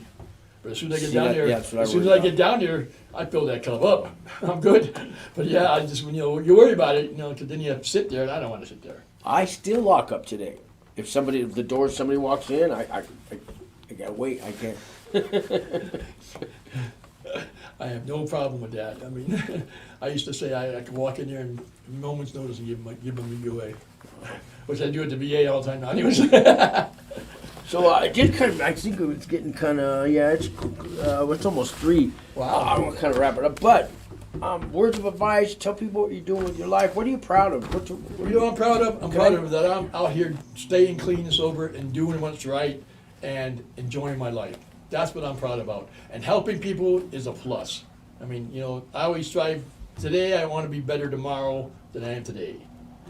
[SPEAKER 2] But as soon as I get
[SPEAKER 1] See,
[SPEAKER 2] down
[SPEAKER 1] that-
[SPEAKER 2] there,
[SPEAKER 1] yeah, that's what I
[SPEAKER 2] as soon as
[SPEAKER 1] worry
[SPEAKER 2] I get down there, I fill that cup up. I'm good. But yeah, I just you worry about it, because then you have to sit there, and I don't want to sit there.
[SPEAKER 1] I still lock up today. If somebody walks in, I gotta wait. I can't.
[SPEAKER 2] I have no problem with that. I mean, I used to say I could walk in there and a moment's notice and give them a UA, which I do at the VA all the time now. Anyways.
[SPEAKER 1] So I did I think it's getting it's almost 3.
[SPEAKER 2] Wow.
[SPEAKER 1] I want to kind of wrap it up, but words of advice. Tell people what you're doing with your life. What are you proud of?
[SPEAKER 2] I'm proud of? I'm proud of that I'm out here staying clean and sober and doing what's right and enjoying my life. That's what I'm proud about. And helping people is a plus. I mean, I always strive. Today I want to be better tomorrow than I am today.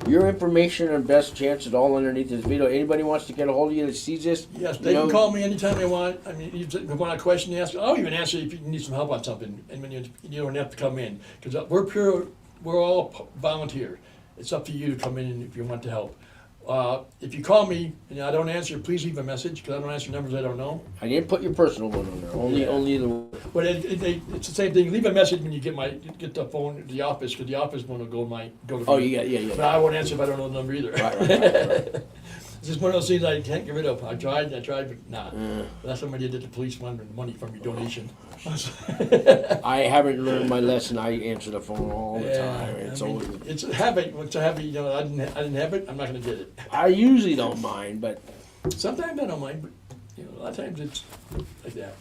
[SPEAKER 1] Your information and best chance is all underneath this video. Anybody wants to get a hold of you that sees this?
[SPEAKER 2] Yes, they can call me anytime they want. I mean, if you want a question to ask, I'll even answer if you need some help on something, and when you don't have to come in, because we're all volunteer. It's up to you to come in if you want to help. If you call me and I don't answer, please leave a message, because I don't answer numbers I don't know.
[SPEAKER 1] I didn't put your personal one on there. Only the.
[SPEAKER 2] But it's the same thing. Leave a message when you get the phone at the office, because the office one will go to.
[SPEAKER 1] Oh,
[SPEAKER 2] me.
[SPEAKER 1] yeah.
[SPEAKER 2] But I won't answer if I don't know the number either.
[SPEAKER 1] Right.
[SPEAKER 2] It's just one of those things I can't get rid of. I tried, but nah. Last time I did it, the police wanted money from your donation.
[SPEAKER 1] I haven't learned my lesson. I answer the phone all the time.
[SPEAKER 2] It's a habit. It's a habit. You know, I didn't have it. I'm not going to get it.
[SPEAKER 1] I usually don't mind, but
[SPEAKER 2] Sometimes I don't mind, but you know, a lot of times it's like that.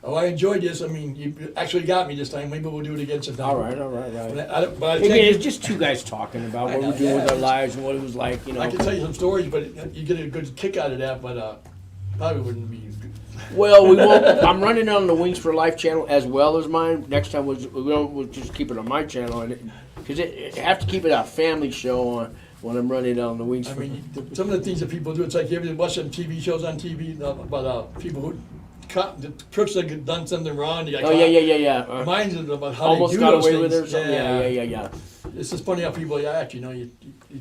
[SPEAKER 2] Oh, I enjoyed this. I mean, you actually got me this time. Maybe we'll do it again sometime.
[SPEAKER 1] all right.
[SPEAKER 2] But I
[SPEAKER 1] Again,
[SPEAKER 2] tell you,
[SPEAKER 1] it's just two guys talking about
[SPEAKER 2] I
[SPEAKER 1] what
[SPEAKER 2] know,
[SPEAKER 1] we're doing with
[SPEAKER 2] yeah.
[SPEAKER 1] our lives and what it was like, you know.
[SPEAKER 2] I can tell you some stories, but you get a good kick out of that. But probably wouldn't be.
[SPEAKER 1] Well, we won't. I'm running on the Wings for Life channel as well as mine. Next time we'll just keep it on my channel, because I have to keep it a family show on when I'm running on the Wings.
[SPEAKER 2] I
[SPEAKER 1] for
[SPEAKER 2] mean, some of the things that people do, it's like you ever watch some TV shows on TV about people who caught the crooks that had done something wrong. They got
[SPEAKER 1] Oh
[SPEAKER 2] caught.
[SPEAKER 1] yeah.
[SPEAKER 2] Mine's about how
[SPEAKER 1] Almost
[SPEAKER 2] they do
[SPEAKER 1] got
[SPEAKER 2] those
[SPEAKER 1] away
[SPEAKER 2] things.
[SPEAKER 1] with it or something. Yeah.
[SPEAKER 2] It's just funny how people act. You know, you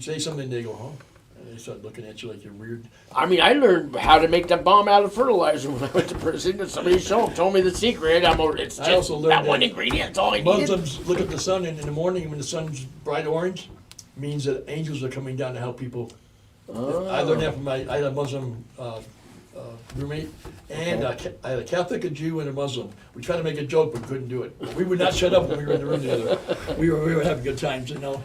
[SPEAKER 2] say something, they go, "Huh," and they start looking at you like you're weird.
[SPEAKER 1] I mean, I learned how to make the bomb out of fertilizer when I went to prison. Somebody told me the secret. It's just
[SPEAKER 2] I also learned
[SPEAKER 1] that one
[SPEAKER 2] that
[SPEAKER 1] ingredient. That's all I needed.
[SPEAKER 2] Muslims look at the sun in the morning when the sun's bright orange, means that angels are coming down to help people.
[SPEAKER 1] Oh.
[SPEAKER 2] I learned that from I had a Muslim roommate, and I had a Catholic, a Jew, and a Muslim. We tried to make a joke, but couldn't do it. We would not shut up when we were in the room together. We were having good times, you know.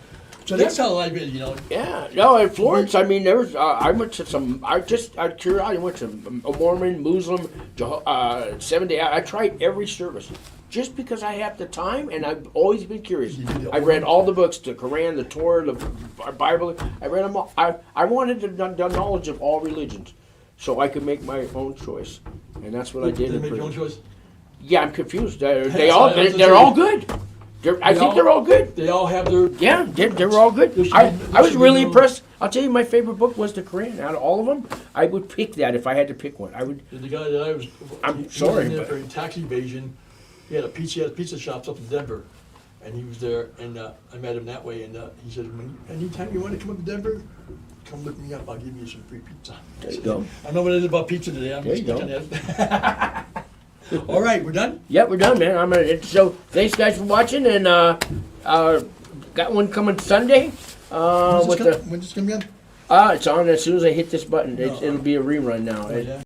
[SPEAKER 2] So that's how life is, you know.
[SPEAKER 1] Yeah, no, in Florence, I mean, there was. I went to some. I just out of curiosity went to a Mormon, Muslim, 7-day. I tried every service, just because I have the time, and I've always been curious. I read all the books, the Quran, the Torah, the Bible. I read them all. I wanted the knowledge of all religions, so I could make my own choice, and that's what I did.
[SPEAKER 2] Did
[SPEAKER 1] in
[SPEAKER 2] make your own
[SPEAKER 1] prison.
[SPEAKER 2] choice?
[SPEAKER 1] Yeah, I'm confused. They're
[SPEAKER 2] That's
[SPEAKER 1] all
[SPEAKER 2] what I was
[SPEAKER 1] they're
[SPEAKER 2] gonna
[SPEAKER 1] all
[SPEAKER 2] say.
[SPEAKER 1] good. I think they're all good.
[SPEAKER 2] They all have their.
[SPEAKER 1] Yeah, they're all good.
[SPEAKER 2] There should
[SPEAKER 1] I
[SPEAKER 2] be-
[SPEAKER 1] was
[SPEAKER 2] should
[SPEAKER 1] really
[SPEAKER 2] be no-
[SPEAKER 1] impressed. I'll tell you, my favorite book was the Quran. Out of all of them, I would pick that if I had to pick one. I would.
[SPEAKER 2] The guy that I was.
[SPEAKER 1] I'm
[SPEAKER 2] he was
[SPEAKER 1] sorry,
[SPEAKER 2] in there
[SPEAKER 1] but-
[SPEAKER 2] for tax evasion. He had pizza shops up in Denver, and he was there, and I met him that way. And he said, "Anytime you want to come up to Denver, come look me up. I'll give you some free pizza."
[SPEAKER 1] There you go.
[SPEAKER 2] I know what it is about pizza today. I'm
[SPEAKER 1] There you
[SPEAKER 2] just
[SPEAKER 1] go.
[SPEAKER 2] looking at it. All right, we're done.
[SPEAKER 1] Yeah, we're done, man. So thanks, guys, for watching, and got one coming Sunday.
[SPEAKER 2] When's
[SPEAKER 1] With
[SPEAKER 2] this gonna be on?
[SPEAKER 1] it's on as soon as I hit this button.
[SPEAKER 2] No.
[SPEAKER 1] It'll be a rerun now.
[SPEAKER 2] Oh, yeah.